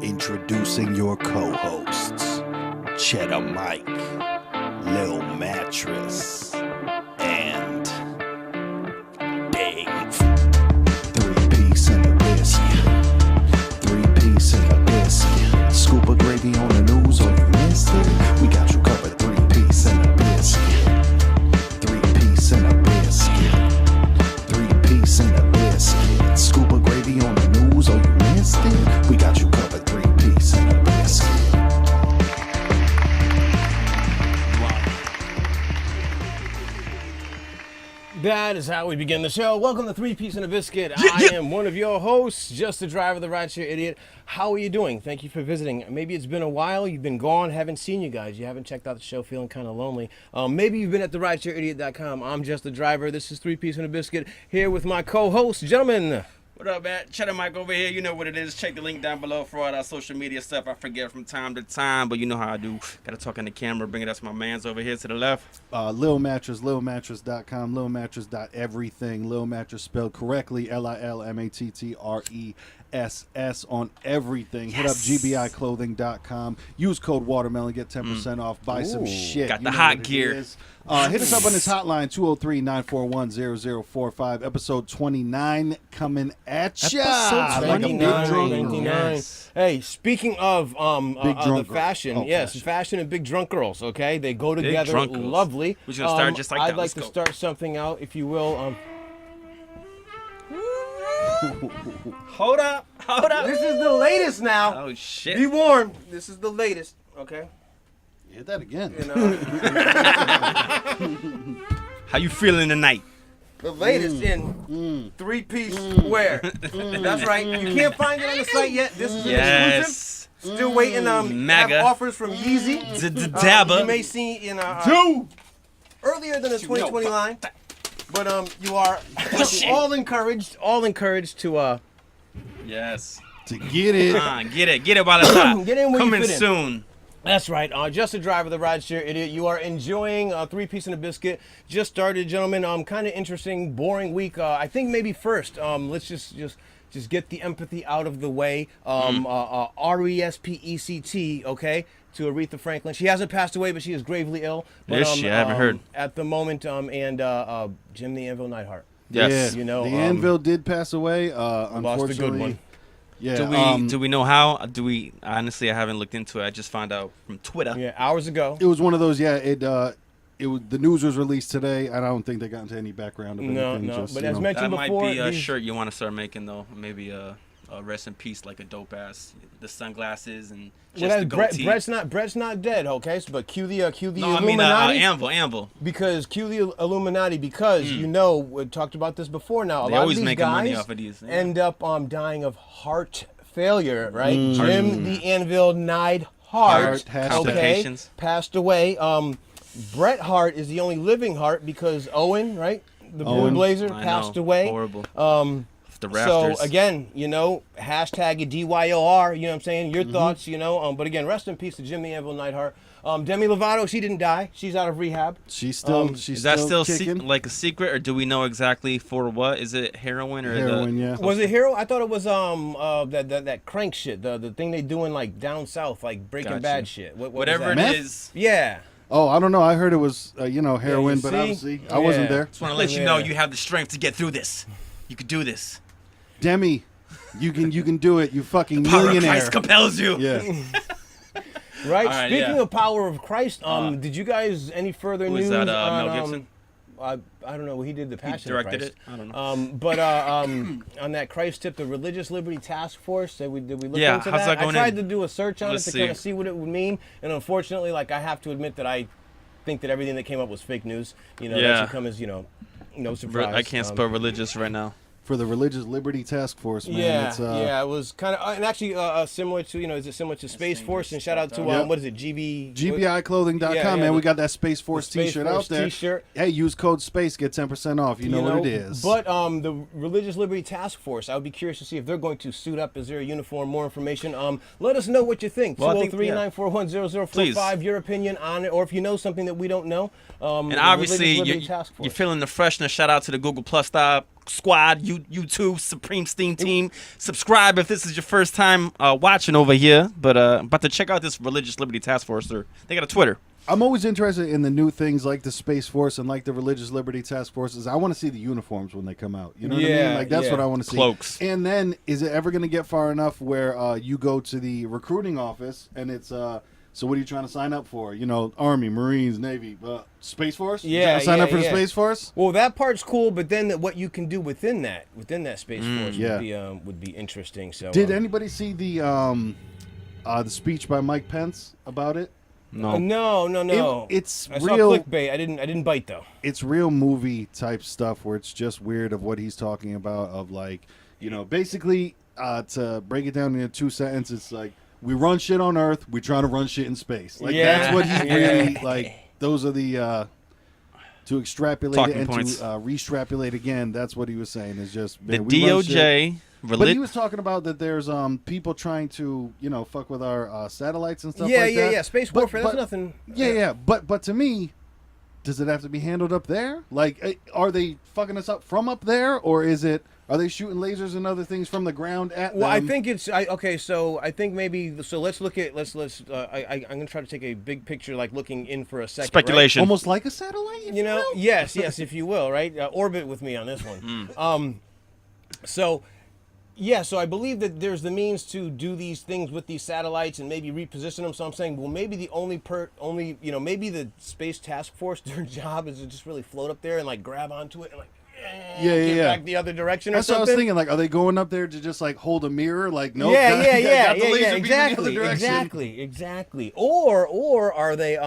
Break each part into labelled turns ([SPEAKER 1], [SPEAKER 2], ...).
[SPEAKER 1] Introducing your co-hosts, Chedda Mike, Lil Mattress, and Dave. 3-piece and a biscuit. 3-piece and a biscuit. Scoop of gravy on the news or you missed it. We got you covered. 3-piece and a biscuit. 3-piece and a biscuit. 3-piece and a biscuit. Scoop of gravy on the news or you missed it. We got you covered. 3-piece and a biscuit.
[SPEAKER 2] That is how we begin the show. Welcome to 3-Piece and a Biscuit. I am one of your hosts, just the driver, the rideshare idiot. How are you doing? Thank you for visiting. Maybe it's been a while. You've been gone. Haven't seen you guys. You haven't checked out the show, feeling kind of lonely. Maybe you've been at the rideshareidiot.com. I'm just the driver. This is 3-Piece and a Biscuit here with my co-host, gentlemen.
[SPEAKER 3] What up, man? Chedda Mike over here. You know what it is. Check the link down below for all that social media stuff. I forget from time to time, but you know how I do. Gotta talk on the camera. Bring it up to my mans over here to the left.
[SPEAKER 1] Lil Mattress, lilmattress.com, lilmattress.everything. Lil Mattress spelled correctly, LILMATTRESS on everything. Hit up gbiclothing.com. Use code watermelon, get 10% off. Buy some shit.
[SPEAKER 3] Got the hot gear.
[SPEAKER 1] Hit us up on this hotline, 203-941-0045. Episode 29 coming at ya.
[SPEAKER 3] Episode
[SPEAKER 1] Like a big
[SPEAKER 2] 29,
[SPEAKER 1] drunk
[SPEAKER 2] 29.
[SPEAKER 3] Yes.
[SPEAKER 2] Hey, speaking of
[SPEAKER 1] Big drunk
[SPEAKER 2] the fashion,
[SPEAKER 1] girl. Oh,
[SPEAKER 2] yes,
[SPEAKER 1] fashion.
[SPEAKER 2] fashion and big drunk girls, okay? They go together
[SPEAKER 3] drunk girls.
[SPEAKER 2] lovely.
[SPEAKER 3] We're just gonna start just like that.
[SPEAKER 2] I'd like
[SPEAKER 3] Let's
[SPEAKER 2] to
[SPEAKER 3] go.
[SPEAKER 2] start something out, if you will.
[SPEAKER 3] Hold up.
[SPEAKER 2] This is the latest now.
[SPEAKER 3] Oh, shit.
[SPEAKER 2] Be warned, this is the latest, okay?
[SPEAKER 1] Hit that again.
[SPEAKER 2] You know,
[SPEAKER 3] How you feeling tonight?
[SPEAKER 2] the latest in 3-piece wear. That's right. You can't find it on the site yet. This is an exclusive.
[SPEAKER 3] Yes.
[SPEAKER 2] Still waiting.
[SPEAKER 3] Mega.
[SPEAKER 2] Have offers from Yeezy.
[SPEAKER 3] Dabba.
[SPEAKER 2] You may see in earlier than the 2020 line, but you are all encouraged to
[SPEAKER 3] Yes.
[SPEAKER 1] To get it.
[SPEAKER 3] Get it while it's hot.
[SPEAKER 2] Get in where you
[SPEAKER 3] Coming
[SPEAKER 2] fit in.
[SPEAKER 3] soon.
[SPEAKER 2] That's right. Just a driver, the rideshare idiot. You are enjoying 3-Piece and a Biscuit. Just started, gentlemen. Kind of interesting, boring week. I think maybe first, let's just get the empathy out of the way. RESPECT, okay, to Aretha Franklin. She hasn't passed away, but she is gravely ill. But,
[SPEAKER 3] Is she? I haven't heard.
[SPEAKER 2] At the moment, and Jim the Anvil Neidhart.
[SPEAKER 3] Yes.
[SPEAKER 1] Yeah,
[SPEAKER 2] You know,
[SPEAKER 1] the Anvil did pass away.
[SPEAKER 2] Lost a
[SPEAKER 1] Unfortunately,
[SPEAKER 2] good one.
[SPEAKER 1] Yeah.
[SPEAKER 3] Do we know how? Honestly, I haven't looked into it. I just found out from Twitter.
[SPEAKER 2] Yeah, hours ago.
[SPEAKER 1] It was one of those. Yeah. It was. The news was released today. I don't think they got into any background of anything.
[SPEAKER 2] No.
[SPEAKER 1] Just,
[SPEAKER 2] But
[SPEAKER 1] you
[SPEAKER 2] as
[SPEAKER 1] know.
[SPEAKER 2] mentioned
[SPEAKER 3] That might
[SPEAKER 2] before,
[SPEAKER 3] be a
[SPEAKER 2] these-
[SPEAKER 3] shirt you want to start making, though. Maybe a rest in peace, like a dope ass, the sunglasses and just
[SPEAKER 2] Well,
[SPEAKER 3] the goatee.
[SPEAKER 2] Brett's not dead, okay? But cue the
[SPEAKER 3] No, I mean
[SPEAKER 2] Illuminati.
[SPEAKER 3] Anvil.
[SPEAKER 2] Because cue the Illuminati, because you know we talked about this before. Now
[SPEAKER 3] They
[SPEAKER 2] a lot
[SPEAKER 3] always
[SPEAKER 2] of these
[SPEAKER 3] making
[SPEAKER 2] guys
[SPEAKER 3] money off of these. Yeah.
[SPEAKER 2] end up dying of heart failure, right? Jim the Anvil Neidhart,
[SPEAKER 1] Heart, hashtag.
[SPEAKER 2] okay,
[SPEAKER 3] Complications.
[SPEAKER 2] passed away. Bret Hart is the only living Hart because Owen, right, the Blue
[SPEAKER 1] Owen.
[SPEAKER 2] Blazer,
[SPEAKER 3] I
[SPEAKER 2] passed
[SPEAKER 3] know.
[SPEAKER 2] away.
[SPEAKER 3] Horrible. The
[SPEAKER 2] So
[SPEAKER 3] rafters.
[SPEAKER 2] again, you know, hashtag DYOR, you know what I'm saying? Your thoughts, you know. But again, rest in peace to Jim the Anvil Neidhart. Demi Lovato, she didn't die. She's out of rehab.
[SPEAKER 1] She's still.
[SPEAKER 3] Is that still
[SPEAKER 1] kicking.
[SPEAKER 3] like a secret, or do we know exactly for what? Is it heroin or
[SPEAKER 1] Heroin,
[SPEAKER 3] the?
[SPEAKER 1] yeah.
[SPEAKER 2] Was it Hero? I thought it was that crank shit, the thing they doing like down south, like Breaking
[SPEAKER 3] Gotcha.
[SPEAKER 2] Bad shit. What
[SPEAKER 3] Whatever
[SPEAKER 2] was
[SPEAKER 3] it
[SPEAKER 2] that?
[SPEAKER 1] Meth?
[SPEAKER 3] is.
[SPEAKER 2] Yeah.
[SPEAKER 1] Oh, I don't know. I heard it was, heroin,
[SPEAKER 2] you
[SPEAKER 1] but
[SPEAKER 2] see?
[SPEAKER 1] obviously I wasn't
[SPEAKER 2] Yeah.
[SPEAKER 1] there.
[SPEAKER 3] Just want to let you know you have the strength to get through this. You could do this.
[SPEAKER 1] Demi, you can do it. You fucking
[SPEAKER 3] Power of
[SPEAKER 1] millionaire.
[SPEAKER 3] Christ compels you.
[SPEAKER 1] Yeah.
[SPEAKER 2] Right.
[SPEAKER 3] All right,
[SPEAKER 2] Speaking
[SPEAKER 3] yeah.
[SPEAKER 2] of Power of Christ, did you guys any further
[SPEAKER 3] Who is
[SPEAKER 2] news
[SPEAKER 3] that,
[SPEAKER 2] on
[SPEAKER 3] Mel Gibson?
[SPEAKER 2] I don't know. He did the
[SPEAKER 3] He
[SPEAKER 2] Passion of
[SPEAKER 3] directed
[SPEAKER 2] Christ.
[SPEAKER 3] it. I don't know.
[SPEAKER 2] But on that Christ tip, the Religious Liberty Task Force, did we look
[SPEAKER 3] Yeah,
[SPEAKER 2] into
[SPEAKER 3] how's that
[SPEAKER 2] I
[SPEAKER 3] going
[SPEAKER 2] tried
[SPEAKER 3] in?
[SPEAKER 2] to do a search on
[SPEAKER 3] Let's
[SPEAKER 2] it to
[SPEAKER 3] see.
[SPEAKER 2] kind of see what it would mean, and unfortunately, like I have to admit that I think that everything that came up was fake news. You know, that
[SPEAKER 3] Yeah.
[SPEAKER 2] should come as no surprise.
[SPEAKER 3] I can't spell religious right now.
[SPEAKER 1] For the Religious Liberty Task Force, man.
[SPEAKER 2] Yeah,
[SPEAKER 1] It's,
[SPEAKER 2] it was kind of, and actually similar to, is it similar to Space Force? And shout out to
[SPEAKER 1] Yep.
[SPEAKER 2] what is it, GB?
[SPEAKER 1] GBIclothing.com,
[SPEAKER 2] Yeah,
[SPEAKER 1] man.
[SPEAKER 2] the-
[SPEAKER 1] We got that Space Force
[SPEAKER 2] Space
[SPEAKER 1] t-shirt
[SPEAKER 2] Force
[SPEAKER 1] out there.
[SPEAKER 2] t-shirt.
[SPEAKER 1] Hey, use code SPACE, get 10% off. You know what it is.
[SPEAKER 2] But the Religious Liberty Task Force, I would be curious to see if they're going to suit up. Is there a uniform? More information. Let us know what you think.
[SPEAKER 3] Well, I think-
[SPEAKER 2] 203-941-0045, your opinion on it, or if you know something that we don't know.
[SPEAKER 3] And
[SPEAKER 2] the
[SPEAKER 3] obviously,
[SPEAKER 2] Religious Liberty Task Force.
[SPEAKER 3] you're feeling the freshness. Shout out to the Google Plus stop. Squad, YouTube Supreme Steam Team. Subscribe if this is your first time watching over here. But about to check out this Religious Liberty Task Force. They got a Twitter.
[SPEAKER 4] I'm always interested in the new things like the Space Force and like the Religious Liberty Task Forces. I want to see the uniforms when they come out. You know what I mean? Like that's what I want to see.
[SPEAKER 3] Cloaks.
[SPEAKER 4] And then, is it ever going to get far enough where you go to the recruiting office and it's so what are you trying to sign up for? You know, Army, Marines, Navy, Space Force. You trying to sign up for the Space Force.
[SPEAKER 2] Well, that part's cool, but then what you can do within that Space Force would be interesting. So,
[SPEAKER 4] did anybody see the speech by Mike Pence about it?
[SPEAKER 3] No.
[SPEAKER 2] No.
[SPEAKER 4] It's
[SPEAKER 2] I
[SPEAKER 4] real
[SPEAKER 2] saw clickbait. I didn't bite though.
[SPEAKER 4] It's real movie type stuff where it's just weird of what he's talking about. Of like, you know, basically to break it down into 2 sentences, like we run shit on Earth, we try to run shit in space. Like that's what he's really like. Those are the to extrapolate
[SPEAKER 3] talking
[SPEAKER 4] it and
[SPEAKER 3] points.
[SPEAKER 4] to re-strapulate again. That's what he was saying. Is just
[SPEAKER 3] The
[SPEAKER 4] man, we run shit.
[SPEAKER 3] DOJ.
[SPEAKER 4] But he was talking about that there's people trying to, you know, fuck with our satellites and stuff like that.
[SPEAKER 2] Yeah. Space warfare, that's nothing.
[SPEAKER 4] Yeah. But to me, does it have to be handled up there? Like, are they fucking us up from up there? Or are they shooting lasers and other things from the ground at
[SPEAKER 2] Well,
[SPEAKER 4] them?
[SPEAKER 2] I think it's, okay, so I think maybe, so let's look at, I'm going to try to take a big picture, like looking in for a second.
[SPEAKER 3] Speculation.
[SPEAKER 4] Almost like a satellite, if
[SPEAKER 2] You know,
[SPEAKER 4] will?
[SPEAKER 2] yes, if you will, right? Orbit with me on this one. So I believe that there's the means to do these things with these satellites and maybe reposition them. So I'm saying, well, maybe the maybe the Space Task Force, their job is to just really float up there and like grab onto it and like get back the other direction.
[SPEAKER 4] That's
[SPEAKER 2] or
[SPEAKER 4] what I was
[SPEAKER 2] something.
[SPEAKER 4] thinking. Like, are they going up there to just like hold a mirror? Like, no,
[SPEAKER 2] Yeah,
[SPEAKER 4] exactly.
[SPEAKER 2] Exactly. Or are they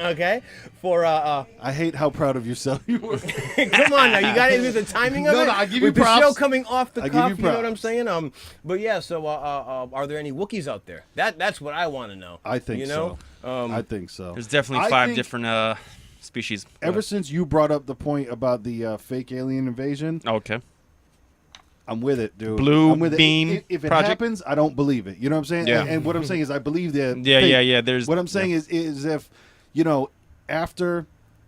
[SPEAKER 2] okay, for
[SPEAKER 4] I hate how proud of yourself you were.
[SPEAKER 2] come on now, you got it with the timing of it.
[SPEAKER 4] No, I give you
[SPEAKER 2] with
[SPEAKER 4] props.
[SPEAKER 2] the show coming off the
[SPEAKER 4] I give
[SPEAKER 2] cuff,
[SPEAKER 4] you
[SPEAKER 2] you know what I'm
[SPEAKER 4] props.
[SPEAKER 2] saying? But yeah, so are there any Wookiees out there? That's what I want to know.
[SPEAKER 4] I think
[SPEAKER 2] you know?
[SPEAKER 4] so. I think so.
[SPEAKER 3] There's definitely
[SPEAKER 4] I
[SPEAKER 3] 5
[SPEAKER 4] think
[SPEAKER 3] different species.
[SPEAKER 4] Ever since you brought up the point about the fake alien invasion,
[SPEAKER 3] Okay.
[SPEAKER 4] I'm with it, dude.
[SPEAKER 3] Blue
[SPEAKER 4] I'm with
[SPEAKER 3] beam
[SPEAKER 4] it. If it
[SPEAKER 3] project?
[SPEAKER 4] happens, I don't believe it. You know what I'm saying?
[SPEAKER 3] Yeah.
[SPEAKER 4] And what I'm saying is, I believe that.
[SPEAKER 3] Yeah. There's
[SPEAKER 4] What I'm saying is if, you know, after,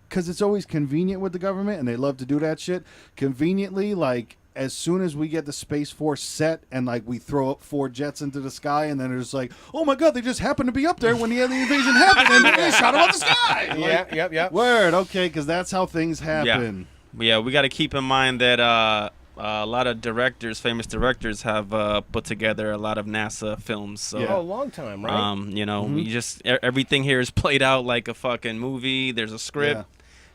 [SPEAKER 4] because it's always convenient with the government, and they love to do that shit. Conveniently, like as soon as we get the Space Force set, and like we throw up 4 jets into the sky, and then it's like, oh my god, they just happened to be up there when the alien invasion happened, and they shot them out the sky. Like,
[SPEAKER 2] Yep.
[SPEAKER 4] Word, okay, because that's how things happen.
[SPEAKER 3] Yeah, we got to keep in mind that a lot of famous directors have put together a lot of NASA films. So,
[SPEAKER 4] Yeah.
[SPEAKER 2] Oh, a long time, right?
[SPEAKER 3] you know, we just everything here is played out like a fucking movie. There's a script,
[SPEAKER 4] Yeah.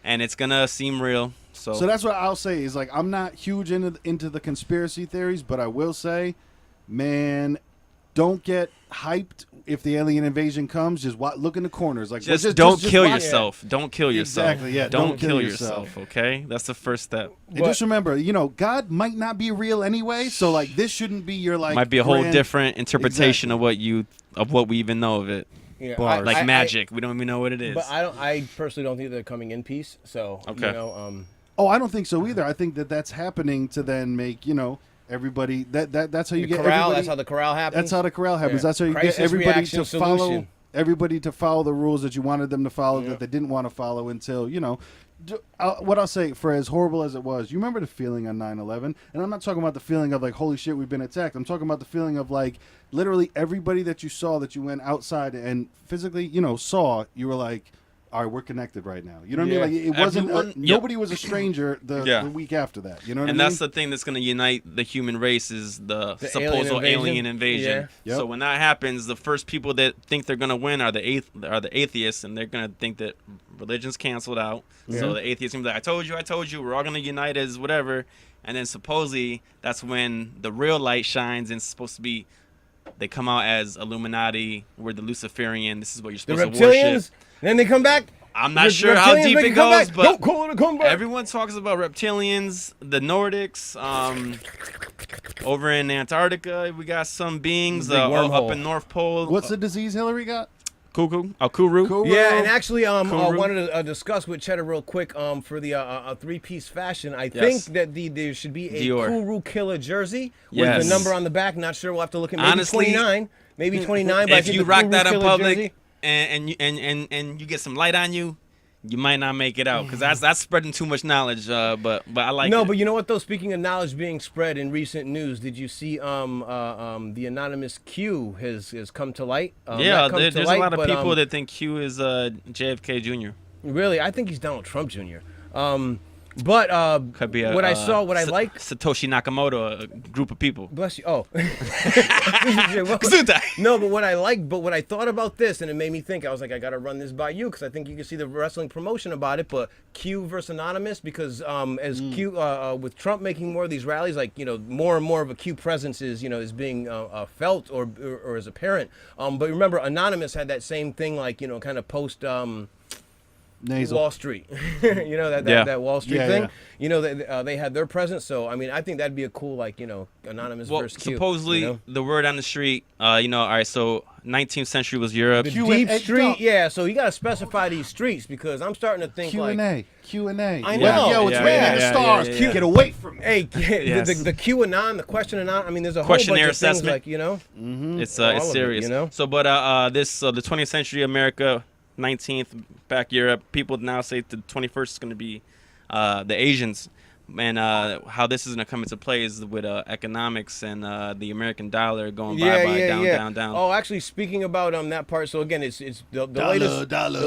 [SPEAKER 3] and it's gonna seem real. So
[SPEAKER 4] that's what I'll say is like I'm not huge into the conspiracy theories, but I will say, man, don't get hyped if the alien invasion comes. Just look in the corners, like
[SPEAKER 3] just don't kill
[SPEAKER 4] watch.
[SPEAKER 3] yourself. Don't kill yourself.
[SPEAKER 4] Exactly, yeah,
[SPEAKER 3] Don't
[SPEAKER 4] don't
[SPEAKER 3] kill
[SPEAKER 4] kill
[SPEAKER 3] yourself.
[SPEAKER 4] yourself.
[SPEAKER 3] Okay, that's the first step.
[SPEAKER 4] And just remember, you know, God might not be real anyway, so like this shouldn't be your like.
[SPEAKER 3] Might be a whole
[SPEAKER 4] grand-
[SPEAKER 3] different interpretation
[SPEAKER 4] Exactly.
[SPEAKER 3] of what we even know of it.
[SPEAKER 2] Yeah,
[SPEAKER 4] Bars.
[SPEAKER 3] Like magic, we don't even know what it is.
[SPEAKER 2] But I personally don't think they're coming in peace. So
[SPEAKER 3] Okay.
[SPEAKER 2] you know,
[SPEAKER 4] Oh, I don't think so either. I think that's happening to then make, you know, everybody that's how you
[SPEAKER 2] the
[SPEAKER 4] get
[SPEAKER 2] corral.
[SPEAKER 4] everybody.
[SPEAKER 2] That's how the corral happens.
[SPEAKER 4] That's how the corral happens.
[SPEAKER 2] Yeah.
[SPEAKER 4] That's how you
[SPEAKER 2] Crisis
[SPEAKER 4] get everybody
[SPEAKER 2] reaction
[SPEAKER 4] to follow.
[SPEAKER 2] solution.
[SPEAKER 4] Everybody to follow the rules that you wanted them to follow
[SPEAKER 2] Yeah.
[SPEAKER 4] that they didn't want to follow until, you know. What I'll say, for as horrible as it was, you remember the feeling on 9/11? And I'm not talking about the feeling of like, holy shit, we've been attacked. I'm talking about the feeling of like, literally everybody that you saw, that you went outside and physically, you know, saw, you were like, all right, we're connected right now. You know what I mean? Like, it wasn't,
[SPEAKER 3] Everyone-
[SPEAKER 4] nobody was a stranger the week after that. You know what
[SPEAKER 3] And
[SPEAKER 4] I mean?
[SPEAKER 3] that's the thing that's going to unite the human race is the
[SPEAKER 2] alien
[SPEAKER 3] supposed
[SPEAKER 2] invasion?
[SPEAKER 3] alien invasion.
[SPEAKER 4] Yeah. Yep.
[SPEAKER 3] So when that happens, the first people that think they're going to win are the atheists, and they're going to think that religion's canceled out. So the atheists going to be like, I told you, we're all going to unite as whatever. And then supposedly that's when the real light shines, and it's supposed to be, they come out as Illuminati, we're the Luciferian, this is what you're
[SPEAKER 2] the
[SPEAKER 3] supposed to
[SPEAKER 2] reptilians.
[SPEAKER 3] worship.
[SPEAKER 2] Then they come back.
[SPEAKER 3] I'm not
[SPEAKER 2] The
[SPEAKER 3] sure how
[SPEAKER 2] reptilians
[SPEAKER 3] deep
[SPEAKER 2] make
[SPEAKER 3] it
[SPEAKER 2] a comeback.
[SPEAKER 3] goes, but
[SPEAKER 2] Don't call it a comeback.
[SPEAKER 3] everyone talks about reptilians, the Nordics. Over in Antarctica, we got some beings.
[SPEAKER 2] Big
[SPEAKER 3] Up
[SPEAKER 2] wormhole.
[SPEAKER 3] in North Pole.
[SPEAKER 4] What's the disease Hillary got?
[SPEAKER 3] Kuru?
[SPEAKER 4] Kuru?
[SPEAKER 2] Yeah, and actually, I
[SPEAKER 3] Kuru.
[SPEAKER 2] wanted to discuss with Chedda real quick for the three-piece fashion. I
[SPEAKER 3] Yes.
[SPEAKER 2] think that there should be a
[SPEAKER 3] Dior.
[SPEAKER 2] Kuru Killer jersey with
[SPEAKER 3] Yes.
[SPEAKER 2] the number on the back. Not sure. We'll have to look at maybe
[SPEAKER 3] Honestly,
[SPEAKER 2] 29. Maybe 29. But I
[SPEAKER 3] If
[SPEAKER 2] think
[SPEAKER 3] you
[SPEAKER 2] the
[SPEAKER 3] rock
[SPEAKER 2] Kuru
[SPEAKER 3] that in
[SPEAKER 2] Killer
[SPEAKER 3] public
[SPEAKER 2] jersey,
[SPEAKER 3] and you get some light on you, you might not make it out because that's spreading too much knowledge. But I like
[SPEAKER 2] No,
[SPEAKER 3] it.
[SPEAKER 2] but you know what though? Speaking of knowledge being spread in recent news, did you see the anonymous Q has come to light?
[SPEAKER 3] Yeah, there's a lot of people that think Q is JFK Jr.
[SPEAKER 2] Really, I think he's Donald Trump Jr. But
[SPEAKER 3] Could be
[SPEAKER 2] what I saw, what I like.
[SPEAKER 3] Satoshi Nakamoto, a group of people.
[SPEAKER 2] Bless you. Oh.
[SPEAKER 3] Gesundheit.
[SPEAKER 2] No, but what I thought about this, and it made me think, I was like, I got to run this by you because I think you can see the wrestling promotion about it. But Q versus Anonymous, because as Q, with Trump making more of these rallies, like, more and more of a Q presence is being felt or is apparent. But remember, Anonymous had that same thing, like, kind of post.
[SPEAKER 4] Nasal.
[SPEAKER 2] Wall Street, that Wall Street thing.
[SPEAKER 4] Yeah.
[SPEAKER 2] They had their presence. So I mean, I think that'd be a cool, like, Anonymous versus Q.
[SPEAKER 3] Supposedly the word on the street, all right. So 19th century was Europe.
[SPEAKER 2] The deep street, yeah. So you gotta specify these streets because I'm starting to think
[SPEAKER 4] Q&A.
[SPEAKER 2] I know.
[SPEAKER 4] Yo, it's raining the stars.
[SPEAKER 3] yeah.
[SPEAKER 4] Get away from me.
[SPEAKER 2] Hey,
[SPEAKER 3] Yes.
[SPEAKER 2] the QAnon, the question anon. I mean, there's a whole
[SPEAKER 3] Questionnaire
[SPEAKER 2] bunch of
[SPEAKER 3] assessment.
[SPEAKER 2] things like
[SPEAKER 3] It's
[SPEAKER 2] all of it,
[SPEAKER 3] serious. So, but the 20th century America, 19th back Europe. People now say the 21st is going to be the Asians, and how this is going to come into play is with economics and the American dollar going down.
[SPEAKER 2] Oh, actually, speaking about that part. So again, it's the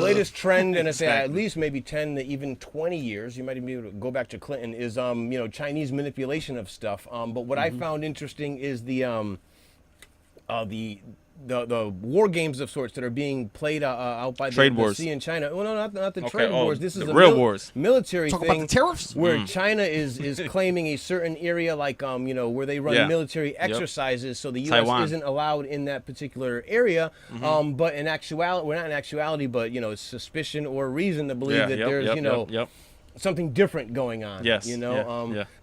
[SPEAKER 2] latest trend, and it's at least maybe 10 to even 20 years. You might even be able to go back to Clinton. Is Chinese manipulation of stuff. But what I found interesting is the war games of sorts that are being played out by the sea in China. Well, no, not the trade wars. This is
[SPEAKER 3] the
[SPEAKER 2] a
[SPEAKER 3] real wars.
[SPEAKER 2] Military
[SPEAKER 4] Talk
[SPEAKER 2] thing.
[SPEAKER 4] about the tariffs?
[SPEAKER 2] Where China is claiming a certain area, like where they run military exercises, so the U.S.
[SPEAKER 3] Taiwan.
[SPEAKER 2] isn't allowed in that particular area. But in actuality, not in actuality, but it's suspicion or reason to believe that there's something different going on.
[SPEAKER 3] Yes.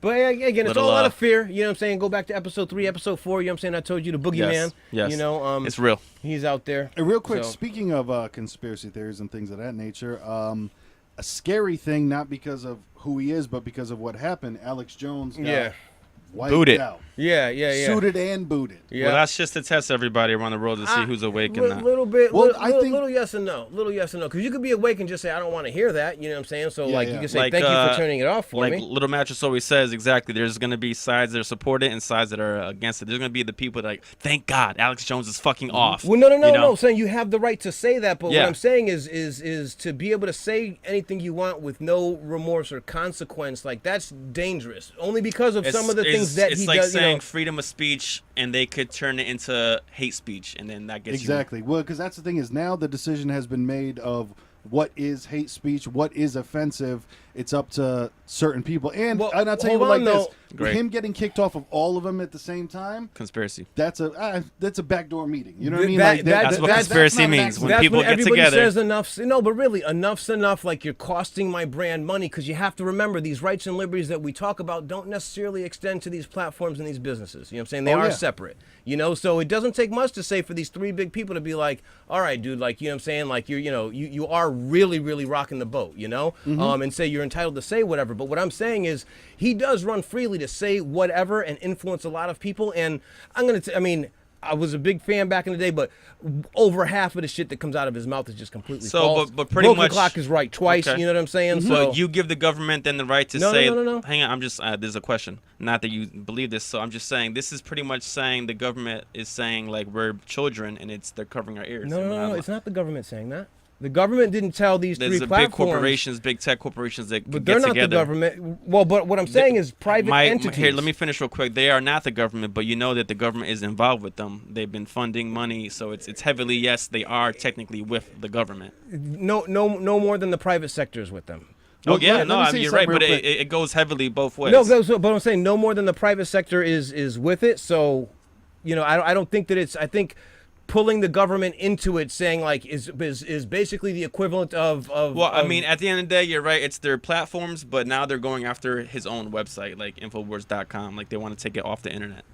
[SPEAKER 2] But again, it's all out of fear. You know what I'm saying? Go back to episode 3, episode 4. You know what I'm saying? I told you the boogeyman.
[SPEAKER 3] Yes. It's real.
[SPEAKER 2] He's out there.
[SPEAKER 4] And real quick,
[SPEAKER 2] So-
[SPEAKER 4] speaking of conspiracy theories and things of that nature, a scary thing, not because of who he is, but because of what happened. Alex Jones got wiped
[SPEAKER 3] Booted.
[SPEAKER 4] out.
[SPEAKER 2] Yeah.
[SPEAKER 4] Suited and booted.
[SPEAKER 2] Yeah.
[SPEAKER 3] Well, that's just to test everybody around the world to see who's awake and not.
[SPEAKER 2] Little bit.
[SPEAKER 4] Well,
[SPEAKER 2] Little,
[SPEAKER 4] I think-
[SPEAKER 2] little yes and no. Little yes and no. Because you could be awake and just say, I don't want to hear that. You know what I'm saying? So,
[SPEAKER 4] Yeah,
[SPEAKER 2] you
[SPEAKER 4] yeah.
[SPEAKER 2] can say, thank you for turning it off for
[SPEAKER 3] Like
[SPEAKER 2] me.
[SPEAKER 3] Little Mattress always says, exactly. There's going to be sides that are supported and sides that are against it. There's going to be the people that thank God Alex Jones is fucking off.
[SPEAKER 2] Well, no.
[SPEAKER 3] you know?
[SPEAKER 2] I'm saying you have the right to say that, but
[SPEAKER 3] Yeah.
[SPEAKER 2] what I'm saying is to be able to say anything you want with no remorse or consequence, like that's dangerous. Only because of some of the things that
[SPEAKER 3] it's
[SPEAKER 2] he
[SPEAKER 3] like
[SPEAKER 2] does.
[SPEAKER 3] saying freedom of speech, and they could turn it into hate speech, and then that gets
[SPEAKER 4] Exactly. Well, because that's the thing is now the decision has been made of what is hate speech, what is offensive. It's up to certain people. And,
[SPEAKER 2] Well,
[SPEAKER 4] and I'll tell you
[SPEAKER 2] hold
[SPEAKER 4] what,
[SPEAKER 2] on,
[SPEAKER 4] like this,
[SPEAKER 2] though.
[SPEAKER 4] with
[SPEAKER 3] Great.
[SPEAKER 4] him getting kicked off of all of them at the same time,
[SPEAKER 3] conspiracy.
[SPEAKER 4] that's a backdoor meeting. You know what I mean?
[SPEAKER 2] That-
[SPEAKER 4] Like,
[SPEAKER 2] that-
[SPEAKER 3] That's what
[SPEAKER 2] that's
[SPEAKER 3] conspiracy
[SPEAKER 4] not an
[SPEAKER 3] means.
[SPEAKER 4] accident.
[SPEAKER 3] When
[SPEAKER 2] That's
[SPEAKER 3] people
[SPEAKER 2] when
[SPEAKER 3] get
[SPEAKER 2] everybody
[SPEAKER 3] together.
[SPEAKER 2] says enough. No, but really, enough's enough. Like, you're costing my brand money, because you have to remember these rights and liberties that we talk about don't necessarily extend to these platforms and these businesses. You know what I'm saying? They
[SPEAKER 4] Oh,
[SPEAKER 2] are
[SPEAKER 4] yeah.
[SPEAKER 2] separate. So it doesn't take much to say for these 3 big people to be like, all right, dude, like, you know what I'm saying? Like, you are really, really rocking the boat, and say you're entitled to say whatever. But what I'm saying is he does run freely to say whatever and influence a lot of people. And I was a big fan back in the day, but over half of the shit that comes out of his mouth is just completely false.
[SPEAKER 3] but pretty
[SPEAKER 2] Broken
[SPEAKER 3] much-
[SPEAKER 2] clock is right twice.
[SPEAKER 3] Okay.
[SPEAKER 2] You know what I'm saying?
[SPEAKER 3] So
[SPEAKER 2] So
[SPEAKER 3] you give the government then the right to
[SPEAKER 2] No,
[SPEAKER 3] say,
[SPEAKER 2] no.
[SPEAKER 3] hang on, I'm just, there's a question. Not that you believe this, so I'm just saying, this is pretty much saying the government is saying, like, we're children, and they're covering our ears.
[SPEAKER 2] no, it's not the government saying that. The government didn't tell these
[SPEAKER 3] There's
[SPEAKER 2] 3
[SPEAKER 3] the
[SPEAKER 2] platforms.
[SPEAKER 3] big corporations, big tech corporations that
[SPEAKER 2] But
[SPEAKER 3] get
[SPEAKER 2] they're not
[SPEAKER 3] together.
[SPEAKER 2] the government. Well, but what I'm saying is private entities.
[SPEAKER 3] Here, let me finish real quick. They are not the government, but you know that the government is involved with them. They've been funding money, so it's heavily, yes, they are technically with the government.
[SPEAKER 2] No more than the private sector is with them.
[SPEAKER 4] Well,
[SPEAKER 3] Oh, yeah,
[SPEAKER 4] let
[SPEAKER 3] no,
[SPEAKER 4] me
[SPEAKER 3] I
[SPEAKER 4] say
[SPEAKER 3] mean, you're
[SPEAKER 4] something
[SPEAKER 3] right, but
[SPEAKER 4] real quick.
[SPEAKER 3] it goes heavily both ways.
[SPEAKER 2] No, but I'm saying no more than the private sector is with it. So, I don't think that I think pulling the government into it, saying like is basically the equivalent of.
[SPEAKER 3] Well, I mean, at the end of the day, you're right. It's their platforms, but now they're going after his own website, like Infowars.com. Like they want to take it off the internet.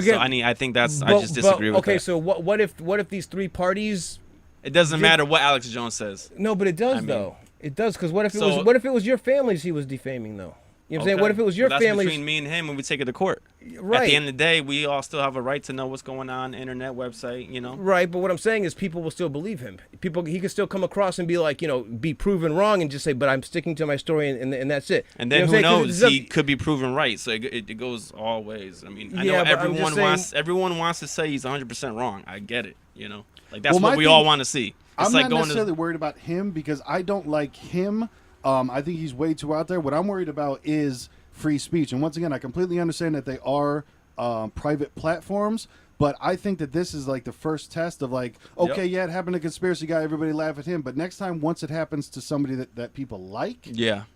[SPEAKER 3] So I think I just disagree with that.
[SPEAKER 2] Okay, so what if these 3 parties?
[SPEAKER 3] It doesn't matter what Alex Jones says.
[SPEAKER 2] No, but it does
[SPEAKER 3] mean-
[SPEAKER 2] though. It does, because what if
[SPEAKER 3] So-
[SPEAKER 2] it was your families he was defaming though? You know what I'm saying? What if it was your
[SPEAKER 3] that's
[SPEAKER 2] family?
[SPEAKER 3] between me and him when we take it to court.
[SPEAKER 2] Right.
[SPEAKER 3] At the end of the day, we all still have a right to know what's going on, internet, website,
[SPEAKER 2] Right, but what I'm saying is people will still believe him. He can still come across and be like, be proven wrong and just say, but I'm sticking to my story and that's it.
[SPEAKER 3] And then who knows? He could be proven right. So it goes all ways. I mean, I know everyone wants to say he's 100% wrong. I get it. Like that's what we all want to see.
[SPEAKER 4] I'm not necessarily worried about him because I don't like him. I think he's way too out there. What I'm worried about is free speech. And once again, I completely understand that they are private platforms, but I think that this is like the first test of like, okay, yeah, it happened to conspiracy guy, everybody laugh at him, but next time, once it happens to somebody that people like,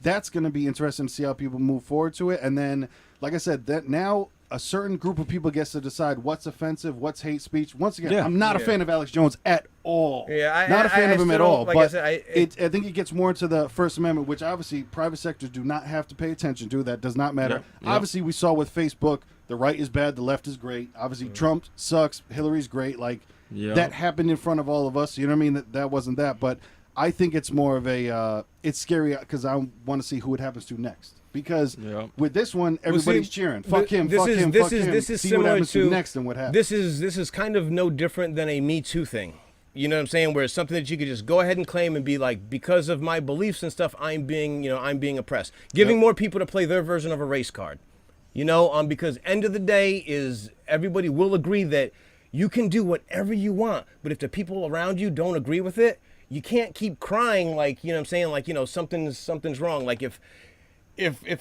[SPEAKER 4] that's going to be interesting to see how people move forward to it. And then, like I said, that now a certain group of people gets to decide what's offensive, what's hate speech. Once again, I'm not a fan of Alex Jones at all. Not a fan of him at all. But I think it gets more into the First Amendment, which obviously private sectors do not have to pay attention to. That does not matter. Obviously, we saw with Facebook, the right is bad, the left is great. Obviously, Trump sucks, Hillary's great. Like that happened in front of all of us. You know what I mean? That wasn't that. But I think it's more of a it's scary because I want to see who it happens to next. Because with this one, everybody's cheering. Fuck him, fuck him, fuck him.
[SPEAKER 2] This is
[SPEAKER 4] see
[SPEAKER 2] similar
[SPEAKER 4] what happens
[SPEAKER 2] to
[SPEAKER 4] next and what happens.
[SPEAKER 2] This is kind of no different than a Me Too thing. You know what I'm saying? Where it's something that you could just go ahead and claim and be like, because of my beliefs and stuff, I'm being oppressed. Giving more people to play their version of a race card. Because end of the day is everybody will agree that you can do whatever you want, but if the people around you don't agree with it, you can't keep crying like, something's wrong. Like if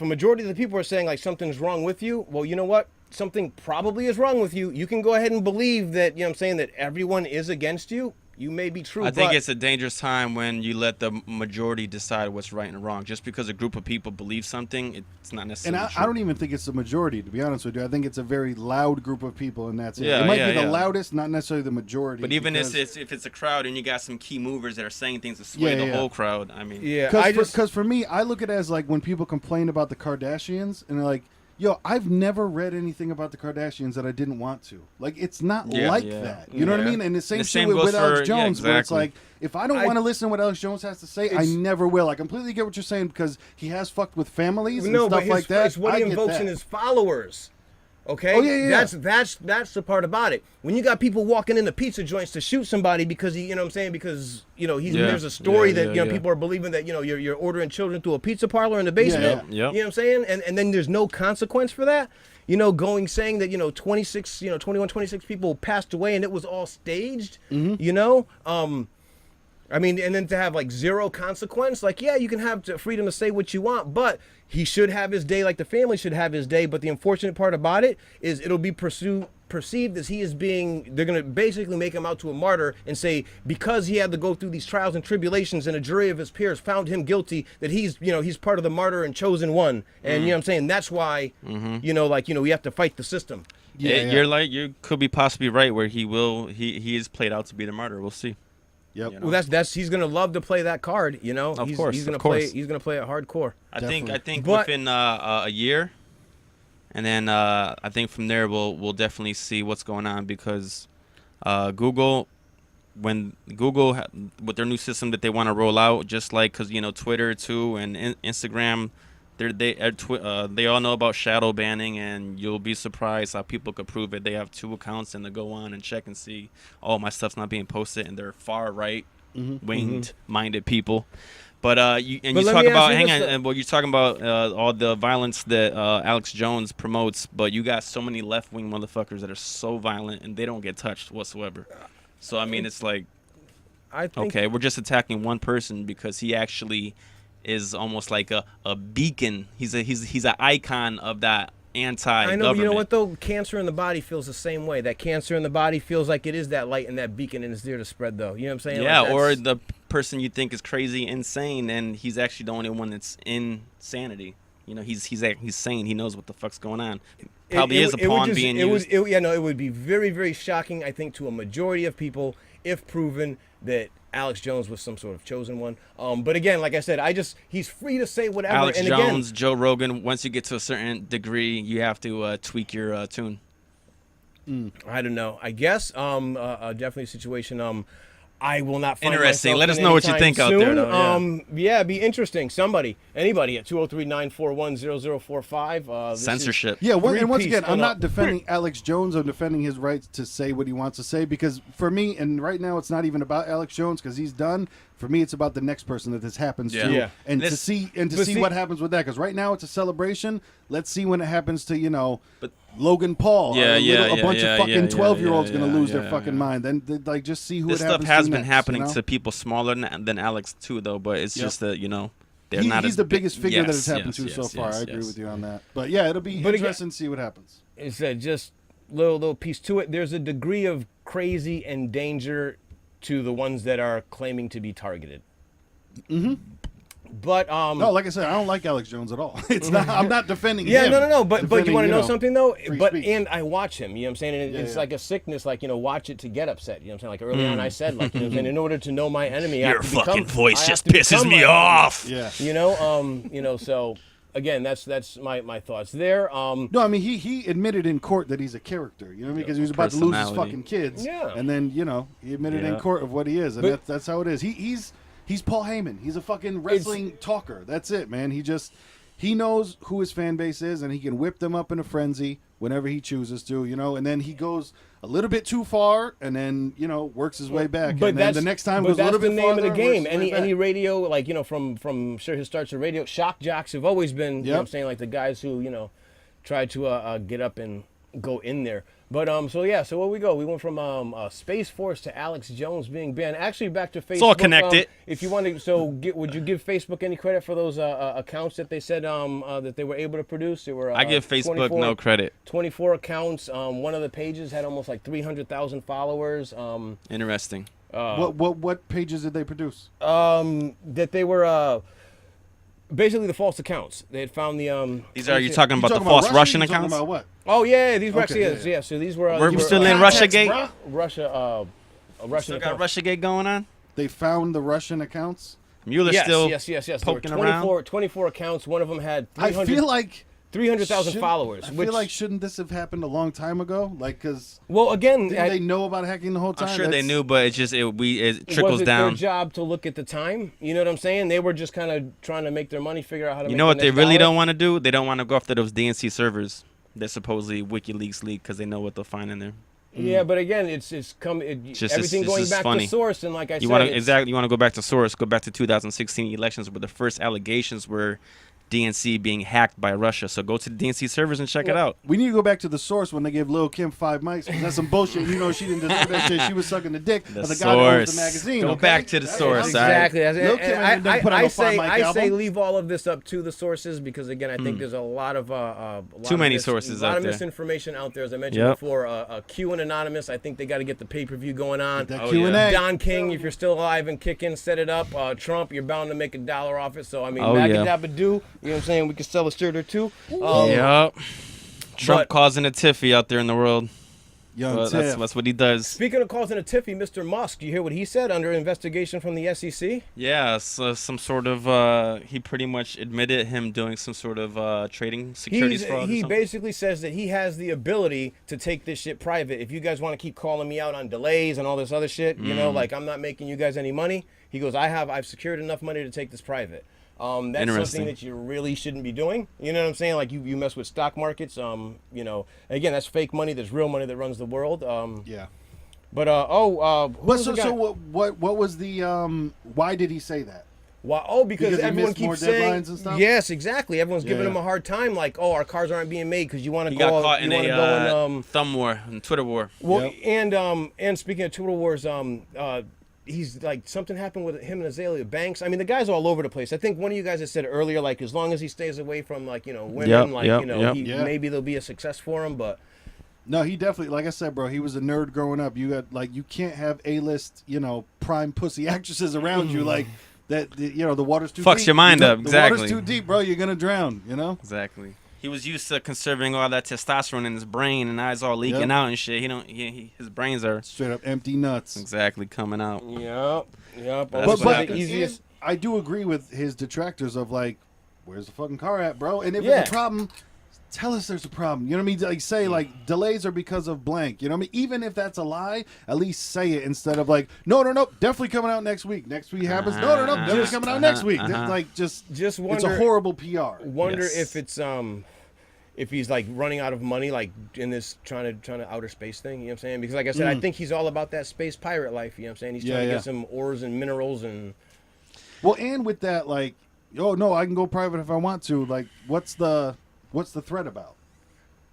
[SPEAKER 2] a majority of the people are saying like something's wrong with you, well, you know what? Something probably is wrong with you. You can go ahead and believe that, that everyone is against you. You may be true.
[SPEAKER 3] I think it's a dangerous time when you let the majority decide what's right and wrong. Just because a group of people believe something, it's not necessarily true.
[SPEAKER 4] I don't even think it's the majority, to be honest with you. I think it's a very loud group of people, and that's it. It might be the loudest, not necessarily the majority.
[SPEAKER 3] But even if it's a crowd and you got some key movers that are saying things to sway the whole crowd, I mean.
[SPEAKER 4] Yeah, because for me, I look at it as like when people complain about the Kardashians, and they're like, yo, I've never read anything about the Kardashians that I didn't want to. Like, it's not that. You know what I mean? And the same shit with Alex Jones, where it's like, if I don't want to listen to what Alex Jones has to say, I never will. I completely get what you're saying because he has fucked with families and stuff like that.
[SPEAKER 2] It's what he invokes in his followers. Okay?
[SPEAKER 4] Oh, yeah.
[SPEAKER 2] That's the part about it. When you got people walking into pizza joints to shoot somebody because because there's a story that people are believing that you're ordering children through a pizza parlor in the basement. You know what I'm saying? And then there's no consequence for that. Saying that 26 people passed away and it was all staged. I mean, and then to have like zero consequence, like, yeah, you can have freedom to say what you want, but he should have his day like the family should have his day. But the unfortunate part about it is it'll be perceived as they're going to basically make him out to a martyr and say, because he had to go through these trials and tribulations and a jury of his peers found him guilty, that he's part of the martyr and chosen one. And you know what I'm saying? That's why, we have to fight the system.
[SPEAKER 3] You could be possibly right where he is played out to be the martyr. We'll see.
[SPEAKER 4] Yep.
[SPEAKER 2] Well, that's he's gonna love to play that card,
[SPEAKER 3] Of course,
[SPEAKER 2] he's gonna play it hardcore.
[SPEAKER 3] I think within a year, and then I think from there we'll definitely see what's going on because Google with their new system that they want to roll out, just like because Twitter too and Instagram. They all know about shadow banning, and you'll be surprised how people could prove it. They have 2 accounts, and they go on and check and see, oh, my stuff's not being posted, and they're far right, winged-minded people. But you talk about you're talking about all the violence that Alex Jones promotes, but you got so many left-wing motherfuckers that are so violent, and they don't get touched whatsoever. So I mean, it's like, okay, we're just attacking one person because he actually is almost like a beacon. He's an icon of that anti-government.
[SPEAKER 2] I know, you know what though? Cancer in the body feels the same way. That cancer in the body feels like it is that light and that beacon and it's there to spread though. You know what I'm saying?
[SPEAKER 3] Yeah, or the person you think is crazy, insane, and he's actually the only one that's insanity. He's sane. He knows what the fuck's going on. Probably is a pawn being used.
[SPEAKER 2] It would be very, very shocking, I think, to a majority of people if proven that Alex Jones was some sort of chosen one. But again, like I said, he's free to say whatever.
[SPEAKER 3] Alex Jones, Joe Rogan, once you get to a certain degree, you have to tweak your tune.
[SPEAKER 2] I don't know. I guess definitely a situation. I will not find
[SPEAKER 3] Interesting.
[SPEAKER 2] myself
[SPEAKER 3] Let us
[SPEAKER 2] in
[SPEAKER 3] know what you
[SPEAKER 2] anytime
[SPEAKER 3] think out there,
[SPEAKER 2] soon.
[SPEAKER 3] though,
[SPEAKER 2] Yeah, be interesting. Anybody at 203-941-0045.
[SPEAKER 3] Censorship.
[SPEAKER 4] Yeah, and once
[SPEAKER 2] Three-piece
[SPEAKER 4] again, I'm
[SPEAKER 2] and
[SPEAKER 4] not
[SPEAKER 2] a-
[SPEAKER 4] defending Alex Jones. I'm defending his rights to say what he wants to say because for me, and right now it's not even about Alex Jones because he's done. For me, it's about the next person that this happens to,
[SPEAKER 2] Yeah.
[SPEAKER 4] and
[SPEAKER 3] This-
[SPEAKER 4] to see
[SPEAKER 2] but see-
[SPEAKER 4] what happens with that. Because right now it's a celebration. Let's see when it happens to Logan Paul.
[SPEAKER 3] Yeah,
[SPEAKER 4] a bunch of fucking 12-year-olds
[SPEAKER 3] yeah,
[SPEAKER 4] gonna lose their
[SPEAKER 3] yeah,
[SPEAKER 4] fucking
[SPEAKER 3] yeah.
[SPEAKER 4] mind. Then like just see who
[SPEAKER 3] This
[SPEAKER 4] it
[SPEAKER 3] stuff
[SPEAKER 4] happens
[SPEAKER 3] has
[SPEAKER 4] to
[SPEAKER 3] been
[SPEAKER 4] next,
[SPEAKER 3] happening
[SPEAKER 4] you know?
[SPEAKER 3] to people smaller than Alex too, though. But it's just that they're
[SPEAKER 4] He's
[SPEAKER 3] not. as
[SPEAKER 4] the
[SPEAKER 3] big-
[SPEAKER 4] biggest figure that
[SPEAKER 3] yes,
[SPEAKER 4] it's happened
[SPEAKER 3] yes,
[SPEAKER 4] to so
[SPEAKER 3] yes,
[SPEAKER 4] far.
[SPEAKER 3] yes,
[SPEAKER 4] I agree
[SPEAKER 3] yes.
[SPEAKER 4] with you on that. But yeah, it'll be
[SPEAKER 2] But again-
[SPEAKER 4] interesting to see what happens.
[SPEAKER 2] It's just little piece to it. There's a degree of crazy and danger to the ones that are claiming to be targeted. Mm-hmm. But
[SPEAKER 4] No, like I said, I don't like Alex Jones at all. It's not. I'm not defending
[SPEAKER 2] yeah,
[SPEAKER 4] him.
[SPEAKER 2] no. But you
[SPEAKER 4] Defending,
[SPEAKER 2] want to know something though?
[SPEAKER 4] free
[SPEAKER 2] But
[SPEAKER 4] speech.
[SPEAKER 2] and I watch him. You know what I'm saying? And it's
[SPEAKER 4] yeah.
[SPEAKER 2] like a sickness. Like watch it to get upset. You know what I'm saying? Like early on, I said like you know what I'm saying. In order to know my enemy, I
[SPEAKER 3] Your
[SPEAKER 2] have to
[SPEAKER 3] fucking
[SPEAKER 2] become,
[SPEAKER 3] voice
[SPEAKER 2] I have
[SPEAKER 3] just
[SPEAKER 2] to
[SPEAKER 3] pisses
[SPEAKER 2] become
[SPEAKER 3] me
[SPEAKER 2] my enemy.
[SPEAKER 3] off.
[SPEAKER 4] Yeah.
[SPEAKER 2] So again, that's my thoughts there.
[SPEAKER 4] No, I mean he admitted in court that he's a character. You know what I mean? Because he was about to lose his
[SPEAKER 3] Personality.
[SPEAKER 4] fucking kids.
[SPEAKER 2] Yeah.
[SPEAKER 4] And then he admitted in
[SPEAKER 3] Yeah.
[SPEAKER 4] court of what he is, and
[SPEAKER 2] But-
[SPEAKER 4] that's how it is. He's Paul Heyman. He's a fucking wrestling talker. That's it, man. He knows who his fan base is, and he can whip them up in a frenzy whenever he chooses to. And then he goes a little bit too far, and then works his way back.
[SPEAKER 2] But
[SPEAKER 4] and then
[SPEAKER 2] that's
[SPEAKER 4] the next time
[SPEAKER 2] but
[SPEAKER 4] goes a
[SPEAKER 2] that's
[SPEAKER 4] little
[SPEAKER 2] the
[SPEAKER 4] bit
[SPEAKER 2] name
[SPEAKER 4] farther
[SPEAKER 2] of the
[SPEAKER 4] and works
[SPEAKER 2] game.
[SPEAKER 4] his way
[SPEAKER 2] Any
[SPEAKER 4] back.
[SPEAKER 2] radio, like from sure his starts of radio, shock jocks have always been. You know what I'm
[SPEAKER 4] Yep.
[SPEAKER 2] saying, like the guys who try to get up and go in there. But so where we go? We went from Space Force to Alex Jones being banned. Actually, back to Facebook.
[SPEAKER 3] It's all connected.
[SPEAKER 2] If you want to, would you give Facebook any credit for those accounts that they said that they were able to produce? They were.
[SPEAKER 3] I give Facebook no credit.
[SPEAKER 2] 24 accounts. One of the pages had almost like 300,000 followers.
[SPEAKER 3] Interesting.
[SPEAKER 4] What pages did they produce?
[SPEAKER 2] That they were basically the false accounts. They had found the
[SPEAKER 3] These are you talking about the
[SPEAKER 4] talking
[SPEAKER 3] false
[SPEAKER 4] about
[SPEAKER 3] Russian
[SPEAKER 4] You talking
[SPEAKER 3] accounts?
[SPEAKER 4] about what?
[SPEAKER 2] Oh yeah, these were
[SPEAKER 4] Okay,
[SPEAKER 2] actually
[SPEAKER 4] yeah.
[SPEAKER 2] So these were
[SPEAKER 3] We're
[SPEAKER 2] these
[SPEAKER 3] still
[SPEAKER 2] were,
[SPEAKER 3] in
[SPEAKER 4] Context,
[SPEAKER 3] Russiagate.
[SPEAKER 4] bruh.
[SPEAKER 2] Russia. Russian
[SPEAKER 3] Still got
[SPEAKER 2] account.
[SPEAKER 3] Russiagate going on.
[SPEAKER 4] They found the Russian accounts.
[SPEAKER 3] Mueller's
[SPEAKER 2] Yes,
[SPEAKER 3] still
[SPEAKER 2] yes. There were
[SPEAKER 3] poking around.
[SPEAKER 2] 24 accounts. One of them had
[SPEAKER 4] I feel like
[SPEAKER 2] 300,000
[SPEAKER 4] should-
[SPEAKER 2] followers.
[SPEAKER 4] I
[SPEAKER 2] which,
[SPEAKER 4] feel like shouldn't this have happened a long time ago? Like, because
[SPEAKER 2] well, again,
[SPEAKER 4] didn't they know about hacking the whole time?
[SPEAKER 3] I'm sure they
[SPEAKER 4] That's-
[SPEAKER 3] knew, but it's just it
[SPEAKER 2] was
[SPEAKER 3] trickles
[SPEAKER 2] it
[SPEAKER 3] down.
[SPEAKER 2] their job to look at the time? You know what I'm saying? They were just kind of trying to make their money, figure out how to.
[SPEAKER 3] You
[SPEAKER 2] make
[SPEAKER 3] know
[SPEAKER 2] the
[SPEAKER 3] what they
[SPEAKER 2] next
[SPEAKER 3] really
[SPEAKER 2] dollar.
[SPEAKER 3] don't want to do? They don't want to go after those DNC servers that supposedly WikiLeaks leak because they know what they'll find in there.
[SPEAKER 2] Yeah, but again, it's everything
[SPEAKER 3] it's
[SPEAKER 2] going
[SPEAKER 3] just
[SPEAKER 2] back
[SPEAKER 3] funny.
[SPEAKER 2] to source, and like I
[SPEAKER 3] You
[SPEAKER 2] said,
[SPEAKER 3] want to
[SPEAKER 2] it's-
[SPEAKER 3] exactly you want to go back to source, go back to 2016 elections where the first allegations were DNC being hacked by Russia. So go to the DNC servers and check it out.
[SPEAKER 4] We need to go back to the source when they gave Lil Kim 5 mics. 'Cause that's some bullshit. She didn't deserve that shit. She was sucking the dick
[SPEAKER 3] The
[SPEAKER 4] of the guy that owns
[SPEAKER 3] source.
[SPEAKER 4] the magazine.
[SPEAKER 3] Go
[SPEAKER 4] okay?
[SPEAKER 3] back to the
[SPEAKER 4] That's
[SPEAKER 3] source,
[SPEAKER 4] it.
[SPEAKER 3] all right?
[SPEAKER 2] Exactly.
[SPEAKER 4] Lil' Kim ain't done put out no 5 mic
[SPEAKER 2] I say
[SPEAKER 4] album.
[SPEAKER 2] leave all of this up to the sources because again, I think there's a lot of
[SPEAKER 3] Too many sources
[SPEAKER 2] a lot
[SPEAKER 3] out
[SPEAKER 2] of
[SPEAKER 3] there.
[SPEAKER 2] misinformation out there. As I mentioned
[SPEAKER 3] Yep.
[SPEAKER 2] before, Q and Anonymous. I think they got to get the pay-per-view going on.
[SPEAKER 4] That
[SPEAKER 3] Oh,
[SPEAKER 4] Q&A.
[SPEAKER 3] yeah.
[SPEAKER 2] Don King, if you're still alive and kicking, set it up. Trump, you're bound to make $1 off it. So I mean,
[SPEAKER 3] Oh, yeah.
[SPEAKER 2] Magadabadoo, you know what I'm saying? We could sell a shirt or two.
[SPEAKER 3] Yep. Trump
[SPEAKER 2] but-
[SPEAKER 3] causing a tiffy out there in the world.
[SPEAKER 4] Young
[SPEAKER 3] But
[SPEAKER 4] Tiff.
[SPEAKER 3] that's what he does.
[SPEAKER 2] Speaking of causing a tiffy, Mr. Musk, do you hear what he said under investigation from the SEC?
[SPEAKER 3] Yeah, so some sort of he pretty much admitted him doing some sort of trading securities fraud.
[SPEAKER 2] He
[SPEAKER 3] or something.
[SPEAKER 2] basically says that he has the ability to take this shit private. If you guys want to keep calling me out on delays and all this other shit, you know, like I'm not making you guys any money. He goes, I've secured enough money to take this private. That's
[SPEAKER 3] Interesting.
[SPEAKER 2] something that you really shouldn't be doing. You know what I'm saying? Like you mess with stock markets. Again, that's fake money. There's real money that runs the world.
[SPEAKER 4] Yeah.
[SPEAKER 2] But who
[SPEAKER 4] But
[SPEAKER 2] was the guy?
[SPEAKER 4] so what was the why did he say that?
[SPEAKER 2] Why? Oh, because
[SPEAKER 4] Because he
[SPEAKER 2] everyone
[SPEAKER 4] missed more
[SPEAKER 2] keeps saying
[SPEAKER 4] deadlines and stuff?
[SPEAKER 2] yes, exactly. Everyone's giving
[SPEAKER 4] Yeah.
[SPEAKER 2] him a hard time, like, oh, our cars aren't being made because you want to
[SPEAKER 3] He
[SPEAKER 2] go.
[SPEAKER 3] got caught in
[SPEAKER 2] you want to
[SPEAKER 3] a
[SPEAKER 2] go and
[SPEAKER 3] thumb war, and Twitter war.
[SPEAKER 2] well,
[SPEAKER 4] Yep.
[SPEAKER 2] and speaking of Twitter wars, he's like something happened with him and Azalea Banks. I mean, the guy's all over the place. I think one of you guys had said earlier, like, as long as he stays away from women,
[SPEAKER 3] Yep.
[SPEAKER 4] Yeah.
[SPEAKER 2] maybe there'll be a success for him. But
[SPEAKER 4] No, he definitely, like I said, bro, he was a nerd growing up. You got you can't have A-list, prime pussy actresses around you like that. The water's too deep.
[SPEAKER 3] Fucks your mind up,
[SPEAKER 4] The
[SPEAKER 3] exactly.
[SPEAKER 4] water's too deep, bro. You're gonna drown.
[SPEAKER 3] Exactly. He was used to conserving all that testosterone in his brain, and now it's all leaking
[SPEAKER 4] Yep.
[SPEAKER 3] out and shit. His brains are
[SPEAKER 4] Straight up empty nuts.
[SPEAKER 3] exactly coming out.
[SPEAKER 2] yep.
[SPEAKER 3] That's
[SPEAKER 2] But
[SPEAKER 3] what
[SPEAKER 2] the
[SPEAKER 3] happens.
[SPEAKER 2] easiest.
[SPEAKER 4] I do agree with his detractors of where's the fucking car at, bro? And if
[SPEAKER 2] Yeah.
[SPEAKER 4] it's a problem, tell us there's a problem. You know what I mean? Like say like delays are because of blank. You know what I mean? Even if that's a lie, at least say it instead of like no, definitely coming out next week. Next week happens. No, definitely coming out next week. Like just
[SPEAKER 2] wonder,
[SPEAKER 4] it's a horrible PR.
[SPEAKER 2] Wonder if it's if he's like running out of money, like in this trying to outer space thing. You know what I'm saying? Because like I said, I think he's all about that space pirate life. You know what I'm saying? He's trying to get some ores and minerals and.
[SPEAKER 4] Well, and with that, like, oh no, I can go private if I want to. Like, what's the threat about?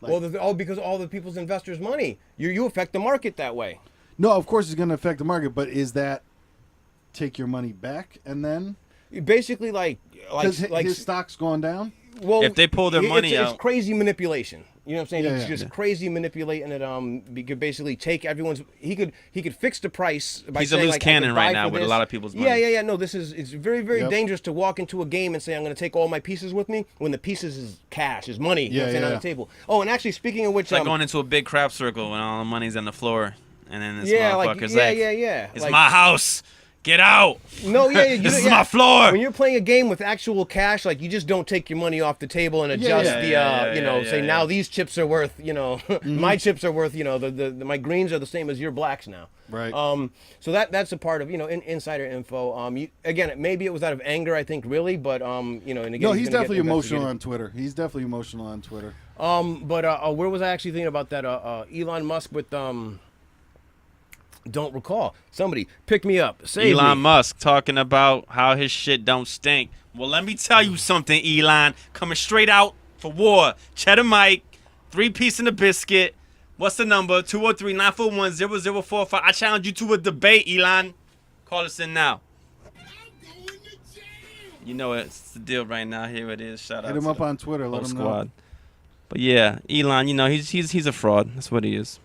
[SPEAKER 4] Like,
[SPEAKER 2] well, because all the people's investors' money. You affect the market that way.
[SPEAKER 4] No, of course it's going to affect the market, but is that take your money back and then
[SPEAKER 2] basically like
[SPEAKER 4] his stock's going down?
[SPEAKER 2] Well,
[SPEAKER 3] if they pull their money out,
[SPEAKER 2] it's crazy manipulation. You know what I'm saying?
[SPEAKER 4] Yeah,
[SPEAKER 2] He's just crazy manipulating it. He could basically take everyone's. He could fix the price by
[SPEAKER 3] he's
[SPEAKER 2] saying,
[SPEAKER 3] a loose
[SPEAKER 2] like,
[SPEAKER 3] cannon right now with a lot of people's money.
[SPEAKER 2] Yeah. No, it's very, very dangerous to walk into a game and say I'm going to take all my pieces with me when the pieces is cash, is money. You know what I'm saying, on the table. Oh, and actually, speaking of which,
[SPEAKER 3] it's like going into a big crap circle when all the money's on the floor, and then this motherfucker's like, it's my house. Get out!
[SPEAKER 2] No,
[SPEAKER 3] this is my floor.
[SPEAKER 2] When you're playing a game with actual cash, like you just don't take your money off the table and adjust say now these chips are worth, my chips are worth, my greens are the same as your blacks now.
[SPEAKER 4] Right.
[SPEAKER 2] So that's a part of insider info. Again, maybe it was out of anger, I think, really, but and again,
[SPEAKER 4] no, he's definitely emotional on Twitter.
[SPEAKER 2] But where was I actually thinking about that? Elon Musk with Don't recall. Somebody pick me up. Save
[SPEAKER 3] Elon
[SPEAKER 2] me.
[SPEAKER 3] Musk talking about how his shit don't stink. Well, let me tell you something, Elon. Coming straight out for war. Chedda Mike, 3-piece in the biscuit. What's the number? 203-941-0045. I challenge you to a debate, Elon. Call us in now. You know it's the deal right now. Here it is. Shout out.
[SPEAKER 4] Hit him up on Twitter. Let him
[SPEAKER 3] squad.
[SPEAKER 4] know.
[SPEAKER 3] But yeah, Elon. He's a fraud. That's what he is.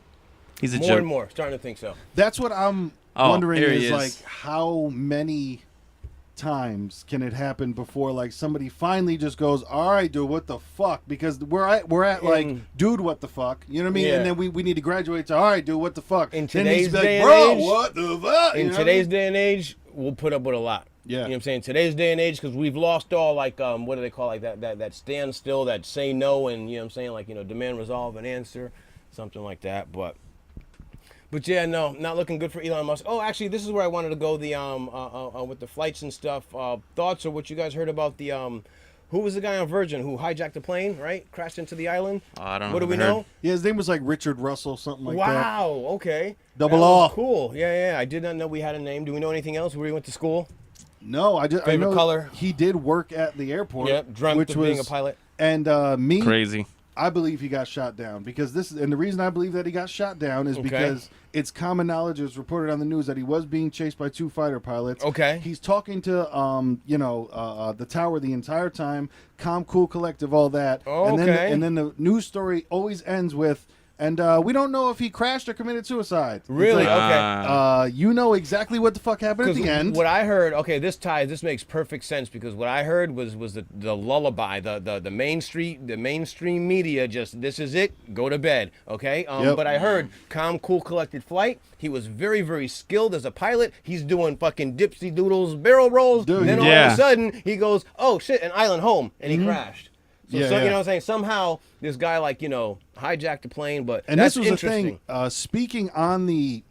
[SPEAKER 3] He's a joke.
[SPEAKER 2] More and more, starting to think so.
[SPEAKER 4] That's what I'm wondering
[SPEAKER 3] is
[SPEAKER 4] like how many times can it happen before like somebody finally just goes, all right, dude, what the fuck? Because we're at like, dude, what the fuck? You know what I mean?
[SPEAKER 2] Yeah.
[SPEAKER 4] And then we need to graduate to, all right, dude, what the fuck?
[SPEAKER 2] In today's day and age,
[SPEAKER 4] what the fuck?
[SPEAKER 2] In today's day and age, we'll put up with a lot.
[SPEAKER 4] Yeah.
[SPEAKER 2] You know what I'm saying? Today's day and age, because we've lost all, like, what do they call, like, that stand still, that say no, and, you know what I'm saying, like, demand, resolve, and answer, something like that, But yeah, no, not looking good for Elon Musk. Oh, actually, this is where I wanted to go. The with the flights and stuff. Thoughts or what you guys heard about the who was the guy on Virgin who hijacked the plane, right? Crashed into the island.
[SPEAKER 3] I don't know.
[SPEAKER 2] What do we know?
[SPEAKER 4] Yeah, his name was like Richard Russell, something like that.
[SPEAKER 2] Wow. Okay.
[SPEAKER 4] Double R.
[SPEAKER 2] Cool. Yeah. I did not know we had a name. Do we know anything else? Where he went to school?
[SPEAKER 4] No, I
[SPEAKER 2] Favorite
[SPEAKER 4] know
[SPEAKER 2] color?
[SPEAKER 4] he did work at the airport.
[SPEAKER 2] Yep. Dreamt of being a pilot.
[SPEAKER 4] And me,
[SPEAKER 3] crazy.
[SPEAKER 4] I believe he got shot down because and the reason I believe that he got shot down is because it's common knowledge, it was reported on the news that he was being chased by 2 fighter pilots.
[SPEAKER 2] Okay.
[SPEAKER 4] He's talking to the tower the entire time, calm, cool, collective, all that.
[SPEAKER 2] Oh,
[SPEAKER 4] and then the news story always ends with, and we don't know if he crashed or committed suicide.
[SPEAKER 2] Really?
[SPEAKER 4] It's like,
[SPEAKER 2] Okay.
[SPEAKER 4] you know exactly what the fuck happened at the end.
[SPEAKER 2] What I heard, this makes perfect sense because what I heard was the lullaby, the mainstream media just, this is it, go to bed, okay? But I heard calm, cool, collected flight. He was very, very skilled as a pilot. He's doing fucking dipsy doodles, barrel rolls.
[SPEAKER 4] Dude,
[SPEAKER 2] then all of a sudden he goes, oh shit, an island home, and he crashed. So, you know what I'm saying? Somehow this guy hijacked the plane, but
[SPEAKER 4] and
[SPEAKER 2] that's
[SPEAKER 4] this was
[SPEAKER 2] interesting.
[SPEAKER 4] the thing. Speaking on the,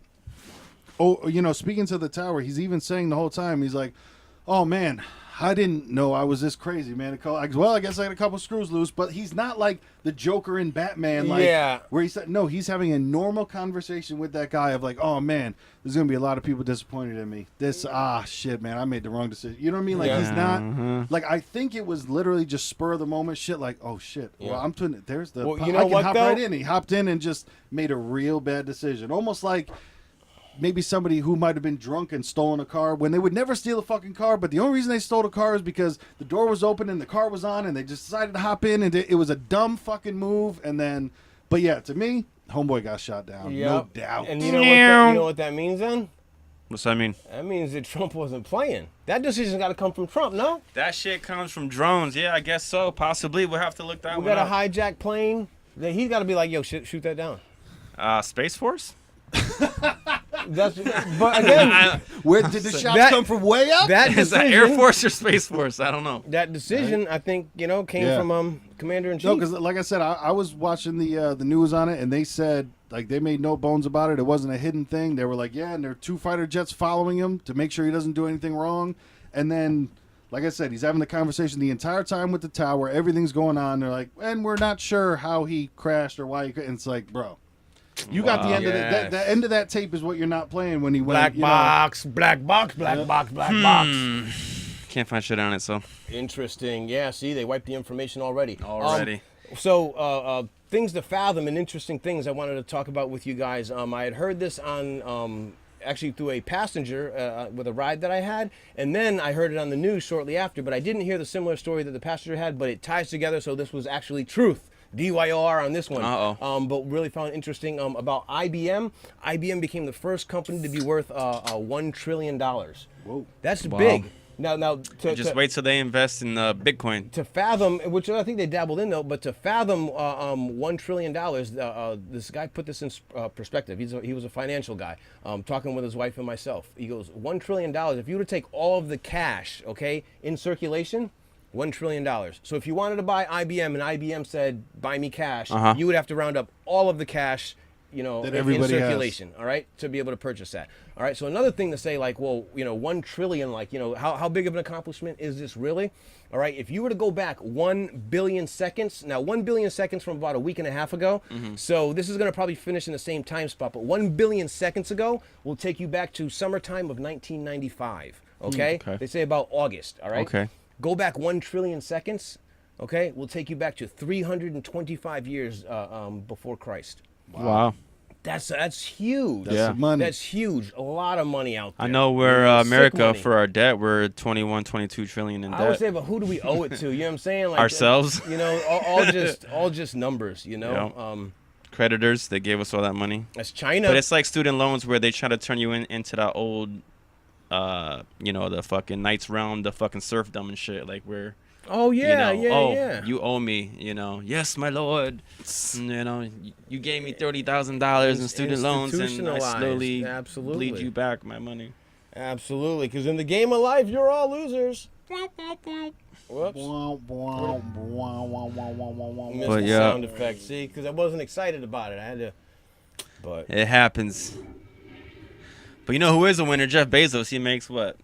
[SPEAKER 4] speaking to the tower, he's even saying the whole time, he's like, "Oh man, I didn't know I was this crazy, man." Well, I guess I had a couple screws loose, but he's not like the Joker in Batman, where he said, no, he's having a normal conversation with that guy of like, "Oh man, there's gonna be a lot of people disappointed in me. Shit, man, I made the wrong decision." You know what I mean? Like he's not like, I think it was literally just spur of the moment shit. Like, oh shit, well I'm doing it. There's the
[SPEAKER 2] you know
[SPEAKER 4] I can
[SPEAKER 2] what,
[SPEAKER 4] hop
[SPEAKER 2] though?
[SPEAKER 4] right in. He hopped in and just made a real bad decision, almost like. Maybe somebody who might have been drunk and stolen a car when they would never steal a fucking car, but the only reason they stole the car is because the door was open and the car was on and they just decided to hop in and it was a dumb fucking move. And then, but yeah, to me, homeboy got shot down. Yep. No doubt.
[SPEAKER 2] And you know what that means then?
[SPEAKER 3] What's that mean?
[SPEAKER 2] That means that Trump wasn't playing. That decision's got to come from Trump, no?
[SPEAKER 3] That shit comes from drones. Yeah, I guess so. Possibly. We'll have to look that one
[SPEAKER 2] up. We got a hijack plane. He's got to be like, yo, shoot that down.
[SPEAKER 3] Space Force?
[SPEAKER 2] But again,
[SPEAKER 4] Where did the shots come from? Way up?
[SPEAKER 2] that
[SPEAKER 3] Is that
[SPEAKER 2] decision,
[SPEAKER 3] Air Force or Space Force? I don't know.
[SPEAKER 2] that decision, I think, came from Commander in Chief.
[SPEAKER 4] No, because like I said, I was watching the news on it, and they said like they made no bones about it. It wasn't a hidden thing. They were like, yeah, and there are 2 fighter jets following him to make sure he doesn't do anything wrong. And then, like I said, he's having the conversation the entire time with the tower. Everything's going on. They're like, and we're not sure how he crashed or why he. And it's like, bro, you got the end of that. The end of that tape is what you're not playing when he went.
[SPEAKER 2] Black box, black box, black box.
[SPEAKER 3] Can't find shit on it, so.
[SPEAKER 2] Interesting. Yeah, see, they wiped the information already.
[SPEAKER 3] So,
[SPEAKER 2] things to fathom and interesting things I wanted to talk about with you guys. I had heard this on actually through a passenger with a ride that I had, and then I heard it on the news shortly after, but I didn't hear the similar story that the passenger had, but it ties together, so this was actually truth. DYOR on this one. But really found interesting about IBM. IBM became the first company to be worth $1 trillion. Whoa. That's big. Now,
[SPEAKER 3] just wait till they invest in Bitcoin.
[SPEAKER 2] To fathom, which I think they dabbled in though, but to fathom $1 trillion, this guy put this in perspective. He was a financial guy, talking with his wife and myself. He goes, $1 trillion. If you were to take all of the cash, okay, in circulation, $1 trillion. So if you wanted to buy IBM and IBM said, buy me cash, you would have to round up all of the cash, that in circulation, all right, to be able to purchase that. All right, so another thing to say, like, well, 1 trillion, like, how big of an accomplishment is this really? All right, if you were to go back 1 billion seconds, now 1 billion seconds from about a week and a half ago, so this is going to probably finish in the same time spot, but 1 billion seconds ago will take you back to summertime of 1995, okay? They say about August, all right?
[SPEAKER 3] Okay.
[SPEAKER 2] Go back 1 trillion seconds, okay, will take you back to 325 years before Christ.
[SPEAKER 3] Wow.
[SPEAKER 2] That's huge.
[SPEAKER 4] That's some money.
[SPEAKER 2] That's huge. A lot of money out there.
[SPEAKER 3] I know we're
[SPEAKER 2] Sick
[SPEAKER 3] America
[SPEAKER 2] money.
[SPEAKER 3] for our debt. We're 22 trillion in debt.
[SPEAKER 2] I would say, but who do we owe it to? You know what I'm saying? Like,
[SPEAKER 3] Ourselves.
[SPEAKER 2] all just numbers.
[SPEAKER 3] Creditors, they gave us all that money.
[SPEAKER 2] That's China.
[SPEAKER 3] But it's like student loans where they try to turn you into that old, the fucking Knights Realm, the fucking serfdom and shit. Like we're.
[SPEAKER 2] Oh yeah, yeah.
[SPEAKER 3] You owe me, Yes, my lord. You gave me $30,000 in student loans, and I slowly bleed you back my money.
[SPEAKER 2] Absolutely, because in the game of life, you're all losers. Whoops. Missed the sound effect. See, because I wasn't excited about it. I had to. But
[SPEAKER 3] it happens. But you know who is a winner? Jeff Bezos. He makes what?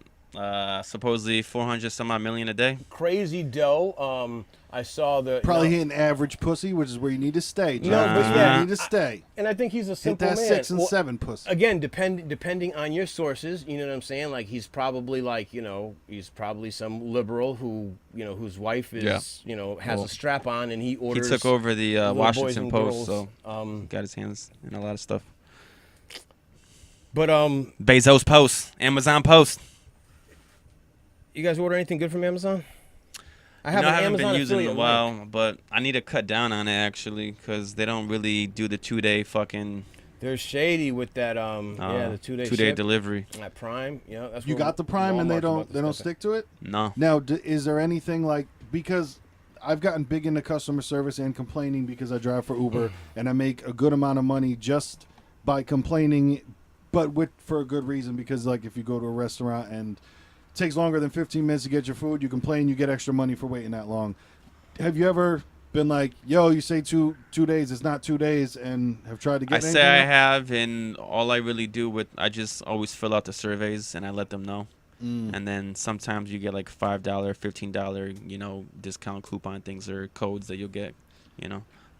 [SPEAKER 3] Supposedly 400 some odd million a day.
[SPEAKER 2] Crazy dough. I saw the
[SPEAKER 4] probably hitting average pussy, which is where you need to stay.
[SPEAKER 2] No, but yeah,
[SPEAKER 4] you need to stay.
[SPEAKER 2] And I think he's a simple
[SPEAKER 4] Hit that
[SPEAKER 2] man.
[SPEAKER 4] 6 and 7 pussy.
[SPEAKER 2] Again, depending on your sources, you know what I'm saying. Like he's probably he's probably some liberal who whose wife is has a strap on and he orders.
[SPEAKER 3] He took over the Washington Post,
[SPEAKER 2] girls.
[SPEAKER 3] so got his hands in a lot of stuff.
[SPEAKER 2] But
[SPEAKER 3] Bezos Post, Amazon Post.
[SPEAKER 2] You guys order anything good from Amazon? I
[SPEAKER 3] haven't been using it in a while, but I need to cut down on it actually because they don't really do the 2-day fucking.
[SPEAKER 2] They're shady with that the 2-day
[SPEAKER 3] delivery.
[SPEAKER 2] That Prime, that's
[SPEAKER 4] you got the Prime and they don't stick to it.
[SPEAKER 3] No.
[SPEAKER 4] Now, is there anything like because I've gotten big into customer service and complaining because I drive for Uber and I make a good amount of money just by complaining, but for a good reason because like if you go to a restaurant and takes longer than 15 minutes to get your food, you complain, you get extra money for waiting that long. Have you ever been like, yo, you say two days, it's not 2 days, and have tried to get anything?
[SPEAKER 3] I have, and all I really do I just always fill out the surveys, and I let them know. And then sometimes you get like $5, $15, discount coupon things or codes that you'll get,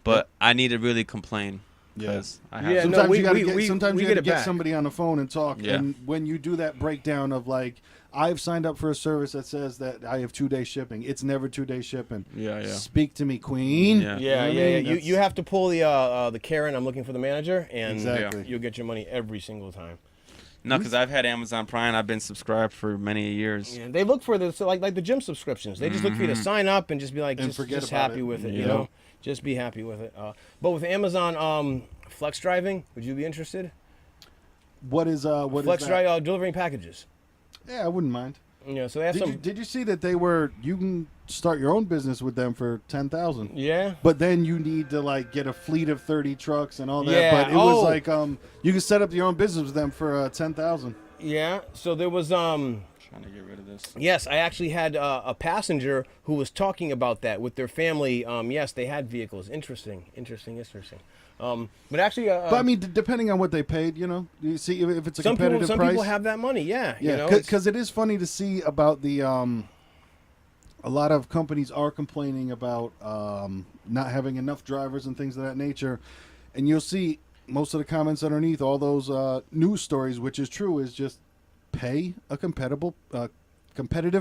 [SPEAKER 3] But I need to really complain.
[SPEAKER 4] Yes.
[SPEAKER 2] Sometimes
[SPEAKER 4] you gotta get somebody on the phone and talk.
[SPEAKER 3] Yeah.
[SPEAKER 4] And when you do that breakdown of like, I've signed up for a service that says that I have 2-day shipping. It's never 2-day shipping.
[SPEAKER 3] Yeah.
[SPEAKER 4] Speak to me, Queen.
[SPEAKER 2] Yeah. You have to pull the Karen. I'm looking for the manager, and
[SPEAKER 4] exactly.
[SPEAKER 2] You'll get your money every single time.
[SPEAKER 3] No, because I've had Amazon Prime. I've been subscribed for many years.
[SPEAKER 2] Yeah, they look for this like the gym subscriptions. They just look for you to sign up and just be like, just happy with it. Just be happy with it. But with Amazon Flex driving, would you be interested?
[SPEAKER 4] What is
[SPEAKER 2] Flex
[SPEAKER 4] that?
[SPEAKER 2] Delivering packages.
[SPEAKER 4] Yeah, I wouldn't mind.
[SPEAKER 2] So they have some.
[SPEAKER 4] Did you see that you can start your own business with them for $10,000?
[SPEAKER 2] Yeah.
[SPEAKER 4] But then you need to like get a fleet of 30 trucks and all that.
[SPEAKER 2] Yeah.
[SPEAKER 4] But it was like you can set up your own business with them for $10,000.
[SPEAKER 2] Yeah. So there was
[SPEAKER 3] Trying to get rid of this.
[SPEAKER 2] Yes, I actually had a passenger who was talking about that with their family. Yes, they had vehicles. Interesting. But actually,
[SPEAKER 4] but I mean, depending on what they paid, you see if it's a
[SPEAKER 2] some
[SPEAKER 4] competitive
[SPEAKER 2] people,
[SPEAKER 4] price.
[SPEAKER 2] Some people have that money. Yeah.
[SPEAKER 4] Because it is funny to see about the. A lot of companies are complaining about not having enough drivers and things of that nature, and you'll see most of the comments underneath all those news stories, which is true, is just pay a competitive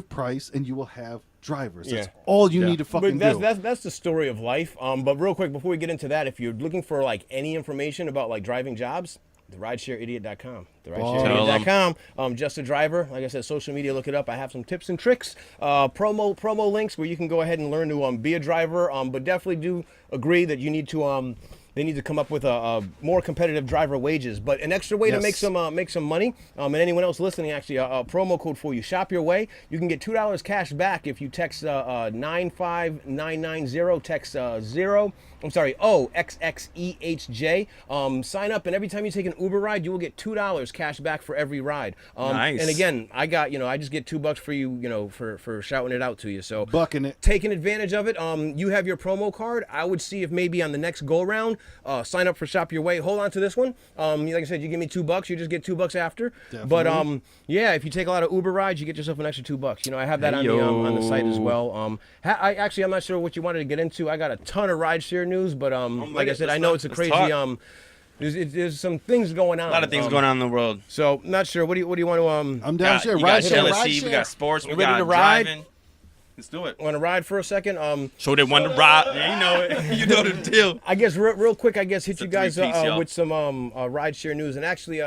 [SPEAKER 4] price, and you will have drivers. That's all you need to fucking do.
[SPEAKER 2] That's the story of life. But real quick, before we get into that, if you're looking for like any information about like driving jobs, therideshareidiot.com. Therideshareidiot.com. Just a driver. Like I said, social media, look it up. I have some tips and tricks, promo links where you can go ahead and learn to be a driver. But definitely do agree that you need to they need to come up with a more competitive driver wages. But an extra way to make some money. And anyone else listening, actually, a promo code for you. Shop your way. You can get $2 cash back if you text 95990. Text 0. I'm sorry, XXEHJ. Sign up, and every time you take an Uber ride, you will get $2 cash back for every ride.
[SPEAKER 3] Nice.
[SPEAKER 2] And again, I just get $2 for you, for shouting it out to you. So
[SPEAKER 4] bucking it,
[SPEAKER 2] taking advantage of it. You have your promo card. I would see if maybe on the next go round, sign up for Shop Your Way. Hold on to this one. Like I said, you give me $2, you just get $2 after.
[SPEAKER 4] Definitely.
[SPEAKER 2] But if you take a lot of Uber rides, you get yourself an extra $2. I have that on the site as well. I'm not sure what you wanted to get into. I got a ton of rideshare news, but like I said, I know it's a crazy there's some things going on.
[SPEAKER 3] A lot of things going on in the world.
[SPEAKER 2] So not sure. What do you want to
[SPEAKER 4] I'm down here.
[SPEAKER 3] We got
[SPEAKER 4] Rideshare.
[SPEAKER 3] LSC, we got sports, we
[SPEAKER 2] ready
[SPEAKER 3] got
[SPEAKER 2] to ride?
[SPEAKER 3] driving. Let's do it.
[SPEAKER 2] Want to ride for a second?
[SPEAKER 3] So they want to ride. Yeah, you know it. You know the deal.
[SPEAKER 2] I guess real quick, hit you guys
[SPEAKER 3] three-piece,
[SPEAKER 2] with some rideshare news, and actually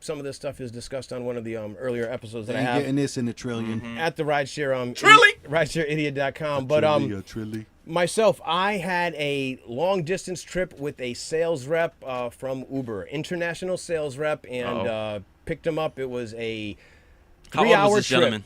[SPEAKER 2] some of this stuff is discussed on one of the earlier episodes that I have.
[SPEAKER 4] Getting this in a trillion.
[SPEAKER 2] At the rideshare rideshareidiot.com. But myself, I had a long distance trip with a sales rep from Uber, international sales rep, and picked him up. It was a 3-hour trip.
[SPEAKER 3] Gentleman?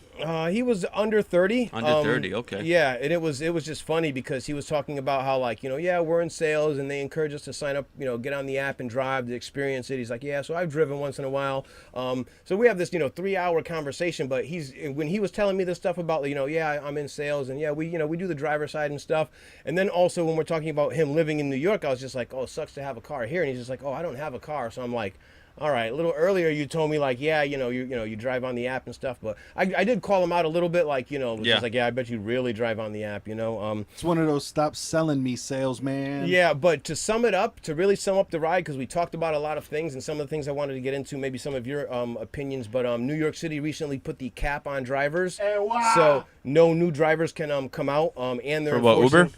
[SPEAKER 2] He was under 30.
[SPEAKER 3] Under 30, okay.
[SPEAKER 2] Yeah, and it was just funny because he was talking about how we're in sales and they encourage us to sign up, get on the app and drive to experience it. He's like, yeah, so I've driven once in a while. So we have this 3-hour conversation, but when he was telling me this stuff about I'm in sales and we do the driver side and stuff. And then also when we're talking about him living in New York, I was just like, oh, it sucks to have a car here. And he's just like, oh, I don't have a car. So I'm like, all right, a little earlier you told me you drive on the app and stuff, but I did call him out a little bit just like, I bet you really drive on the app,
[SPEAKER 4] It's one of those stop selling me salesman.
[SPEAKER 2] Yeah, but to really sum up the ride, because we talked about a lot of things and some of the things I wanted to get into, maybe some of your opinions, but New York City recently put the cap on drivers.
[SPEAKER 4] Hey, wow.
[SPEAKER 2] So no new drivers can come out and they're
[SPEAKER 3] For what, Uber?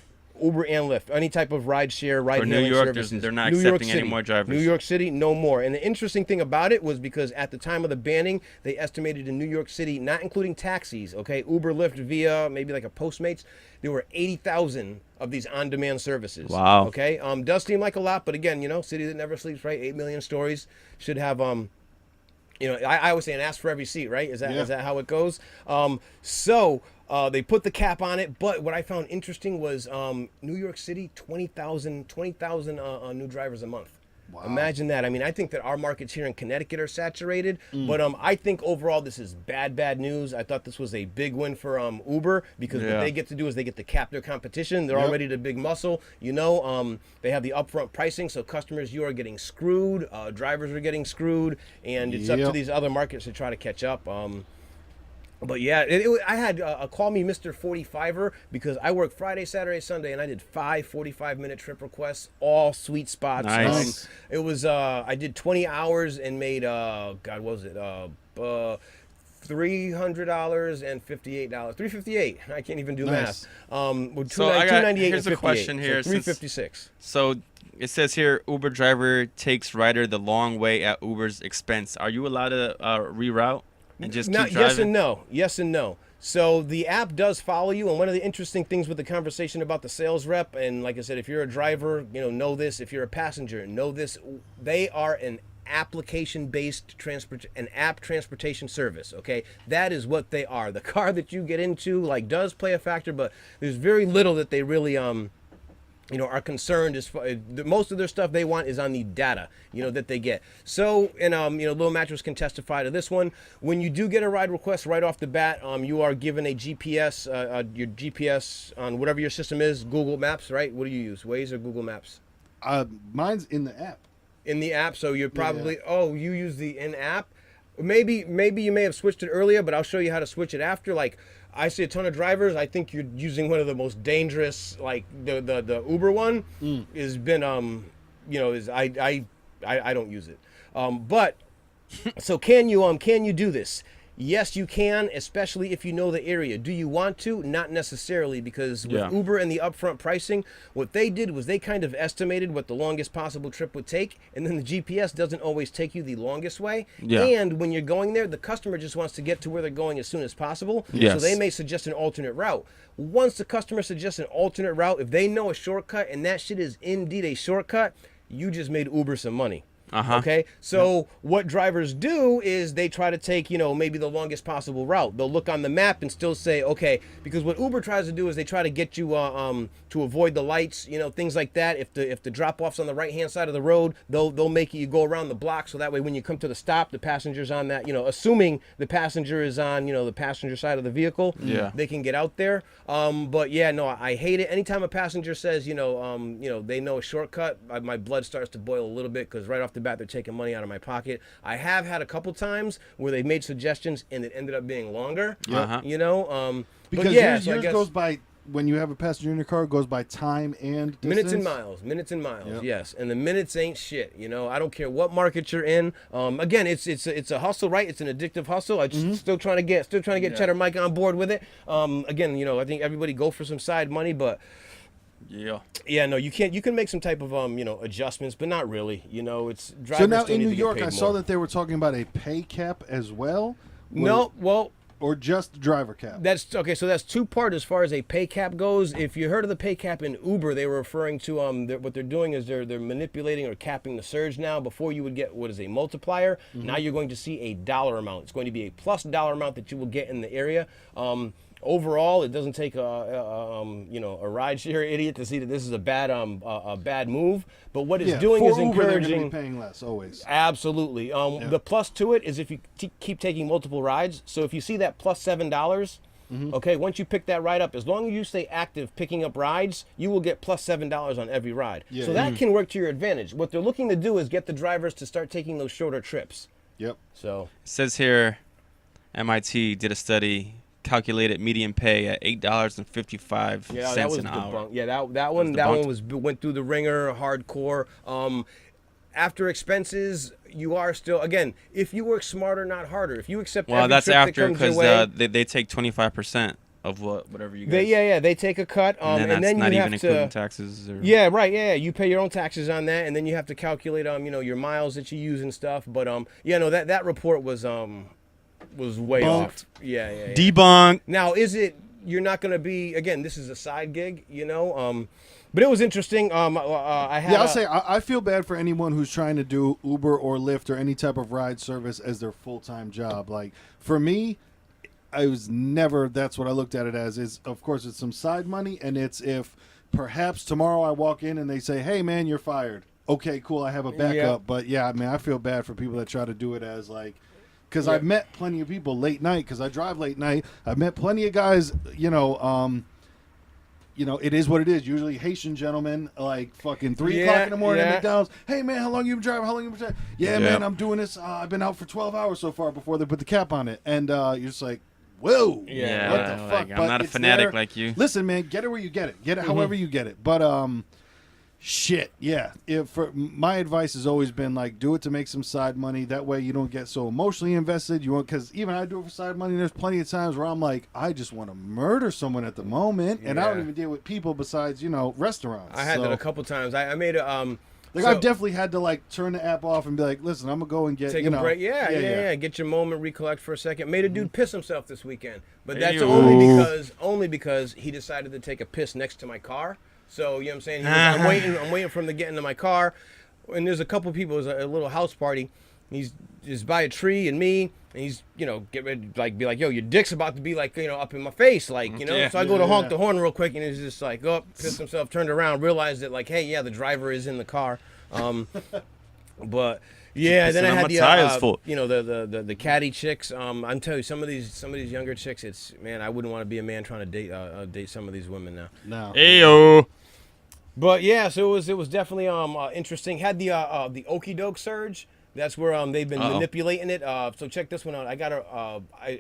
[SPEAKER 2] Uber and Lyft, any type of ride-hailing
[SPEAKER 3] New York,
[SPEAKER 2] services.
[SPEAKER 3] they're not accepting any more drivers.
[SPEAKER 2] New York City, no more. And the interesting thing about it was because at the time of the banning, they estimated in New York City, not including taxis, okay, Uber, Lyft, via maybe like a Postmates, there were 80,000 of these on-demand services.
[SPEAKER 3] Wow.
[SPEAKER 2] Okay, does seem like a lot, but again, city that never sleeps, right? 8 million stories should have I always say an ask for every seat, right? Is that how it goes? They put the cap on it, but what I found interesting was New York City, 20,000 new drivers a month. Wow. Imagine that. I mean, I think that our markets here in Connecticut are saturated, but I think overall this is bad news. I thought this was a big win for Uber because what they get to do is they get to cap their competition. They're already the big muscle. They have the upfront pricing, so customers, you are getting screwed. Drivers are getting screwed, and it's up to these other markets to try to catch up. But yeah, I had call me Mr. 45er because I work Friday, Saturday, Sunday, and I did 5 45-minute trip requests, all sweet spots.
[SPEAKER 3] Nice.
[SPEAKER 2] It was I did 20 hours and made what was it? $300 and $58. $358. I can't even do math.
[SPEAKER 3] Here's a question here.
[SPEAKER 2] So $356.
[SPEAKER 3] So it says here, Uber driver takes rider the long way at Uber's expense. Are you allowed to reroute? And just keep driving?
[SPEAKER 2] Yes and no. So the app does follow you, and one of the interesting things with the conversation about the sales rep, and like I said, if you're a driver, know this. If you're a passenger, know this. They are an application-based an app transportation service. Okay, that is what they are. The car that you get into like does play a factor, but there's very little that they really are concerned as far most of their stuff they want is on the data, that they get. So, and Little Mattress can testify to this one. When you do get a ride request right off the bat, you are given a GPS, your GPS on whatever your system is, Google Maps, right? What do you use, Waze or Google Maps?
[SPEAKER 4] Mine's in the app.
[SPEAKER 2] In the app, so you're probably you use the in-app. Maybe you may have switched it earlier, but I'll show you how to switch it after. Like, I see a ton of drivers. I think you're using one of the most dangerous, like the Uber one has been I don't use it. But so can you do this? Yes, you can, especially if you know the area. Do you want to? Not necessarily, because with Uber and the upfront pricing, what they did was they kind of estimated what the longest possible trip would take, and then the GPS doesn't always take you the longest way. Yeah. And when you're going there, the customer just wants to get to where they're going as soon as possible. Yes. So they may suggest an alternate route. Once the customer suggests an alternate route, if they know a shortcut and that shit is indeed a shortcut, you just made Uber some money. Okay, so what drivers do is they try to take, maybe the longest possible route. They'll look on the map and still say, okay, because what Uber tries to do is they try to get you to avoid the lights, things like that. If the drop-off's on the right-hand side of the road, they'll make you go around the block, so that way when you come to the stop, the passenger's on that, assuming the passenger is on, the passenger side of the vehicle, they can get out there. But yeah, no, I hate it. Anytime a passenger says, they know a shortcut, my blood starts to boil a little bit, because right off the bat they're taking money out of my pocket. I have had a couple times where they made suggestions and it ended up being longer. Because
[SPEAKER 4] yours goes by, when you have a passenger in your car, it goes by time and distance?
[SPEAKER 2] Minutes and miles. Yes, and the minutes ain't shit. I don't care what market you're in. Again, it's a hustle, right? It's an addictive hustle. I'm still trying to get Cheddar Mike on board with it. Again, I think everybody go for some side money, but no, you can't. You can make some type of adjustments, but not really. It's drivers.
[SPEAKER 4] So now in New York, I saw that they were talking about a pay cap as well. Or just driver cap.
[SPEAKER 2] That's okay. So that's two-part as far as a pay cap goes. If you heard of the pay cap in Uber, they were referring to what they're doing is they're manipulating or capping the surge now. Before you would get what is a multiplier. Now you're going to see a dollar amount. It's going to be a plus dollar amount that you will get in the area. Overall, it doesn't take a rideshare idiot to see that this is a bad move. But what it's doing is
[SPEAKER 4] Uber,
[SPEAKER 2] encouraging.
[SPEAKER 4] They're gonna be paying less always.
[SPEAKER 2] Absolutely. The plus to it is if you keep taking multiple rides. So if you see that plus $7, okay, once you pick that ride up, as long as you stay active picking up rides, you will get plus $7 on every ride. So that can work to your advantage. What they're looking to do is get the drivers to start taking those shorter trips.
[SPEAKER 4] Yep.
[SPEAKER 2] So
[SPEAKER 3] it says here, MIT did a study. Calculated median pay at $8.55 an hour.
[SPEAKER 2] Yeah, that one went through the ringer, hardcore. After expenses, you are still, again, if you work smarter, not harder. If you accept every
[SPEAKER 3] that's
[SPEAKER 2] trip
[SPEAKER 3] after,
[SPEAKER 2] that comes your way,
[SPEAKER 3] they take 25% of whatever you guys.
[SPEAKER 2] They take a cut,
[SPEAKER 3] and then
[SPEAKER 2] you
[SPEAKER 3] not
[SPEAKER 2] have
[SPEAKER 3] even
[SPEAKER 2] to
[SPEAKER 3] including taxes. Or...
[SPEAKER 2] you pay your own taxes on that, and then you have to calculate your miles that you use and stuff. But that report was way off. Yeah.
[SPEAKER 3] Debunk.
[SPEAKER 2] Now, you're not going to be, again, this is a side gig, but it was interesting.
[SPEAKER 4] I feel bad for anyone who's trying to do Uber or Lyft or any type of ride service as their full-time job. Like, for me, that's what I looked at it as, is, of course, it's some side money, and it's if perhaps tomorrow I walk in and they say, hey, man, you're fired. Okay, cool, I have a backup. But, I feel bad for people that try to do it as, like, because I've met plenty of people late night, because I drive late night. I've met plenty of guys, it is what it is. Usually Haitian gentlemen, like fucking 3 o'clock in the morning at McDonald's. Hey, man, how long you been driving? How long you been driving? Yeah, man, I'm doing this. I've been out for 12 hours so far before they put the cap on it. And you're just like, whoa. What the fuck?
[SPEAKER 3] I'm not a fanatic like you.
[SPEAKER 4] Listen, man, get it where you get it. Get it however you get it. But, shit, yeah. My advice has always been, like, do it to make some side money. That way you don't get so emotionally invested. Because even I do it for side money. There's plenty of times where I'm like, I just want to murder someone at the moment, and I don't even deal with people besides, restaurants.
[SPEAKER 2] I had that a couple times. I made a
[SPEAKER 4] I've definitely had to like turn the app off and be like, listen, I'm gonna go and get
[SPEAKER 2] take a break. Yeah. Get your moment, recollect for a second. Made a dude piss himself this weekend, but that's only because he decided to take a piss next to my car. So, you know what I'm saying? I'm waiting for him to get into my car. and there's a couple people. It was a little house party. He's just by a tree and me, and he's, get ready to like be like, yo, your dick's about to be like, up in my face, like, So I go to honk the horn real quick, and he's just like, pissed himself, turned around, realized that like, hey, yeah, the driver is in the car. But yeah, then I had the caddy chicks. I'm telling you, some of these younger chicks, it's, man, I wouldn't want to be a man trying to date some of these women now.
[SPEAKER 4] No.
[SPEAKER 3] Ayo.
[SPEAKER 2] But yeah, so it was definitely interesting. Had the okie doke surge. That's where they've been manipulating it. So check this one out.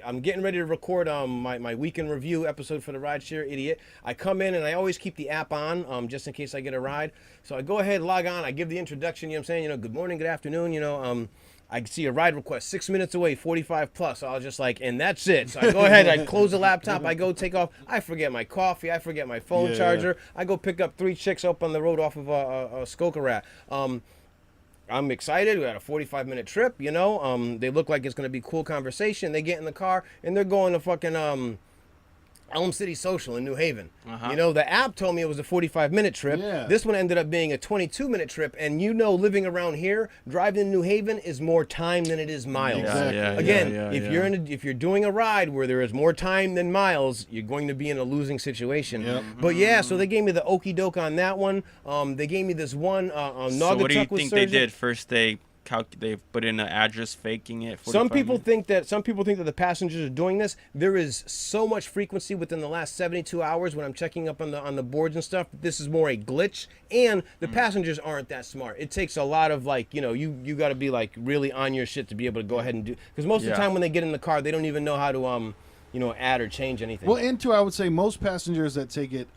[SPEAKER 2] I'm getting ready to record my weekend review episode for the Rideshare Idiot. I come in and I always keep the app on just in case I get a ride. So I go ahead, log on, I give the introduction. I'm saying, good morning, good afternoon. I see a ride request 6 minutes away, 45 plus. So I was just like, and that's it. So I go ahead, I close the laptop, I go take off. I forget my coffee, I forget my phone charger. I go pick up 3 chicks up on the road off of Skokarat. I'm excited. We had a 45-minute trip, They look like it's going to be cool conversation. They get in the car, and they're going to fucking Elm City Social in New Haven. The app told me it was a 45-minute trip.
[SPEAKER 4] Yeah.
[SPEAKER 2] This one ended up being a 22-minute trip, and living around here, driving in New Haven is more time than it is miles. If you're doing a ride where there is more time than miles, you're going to be in a losing situation.
[SPEAKER 4] Yep.
[SPEAKER 2] But yeah, so they gave me the okie doke on that one. They gave me this one on Naugatuck.
[SPEAKER 3] So what do you think they
[SPEAKER 2] surgeon.
[SPEAKER 3] did? First they put in an address faking it.
[SPEAKER 2] Some people think that the passengers are doing this. There is so much frequency within the last 72 hours when I'm checking up on the boards and stuff. This is more a glitch, and the passengers aren't that smart. It takes a lot of you got to be like really on your shit to be able to go ahead and do, because most of the time when they get in the car, they don't even know how to add or change anything.
[SPEAKER 4] Well, and two, I would say most passengers that take it,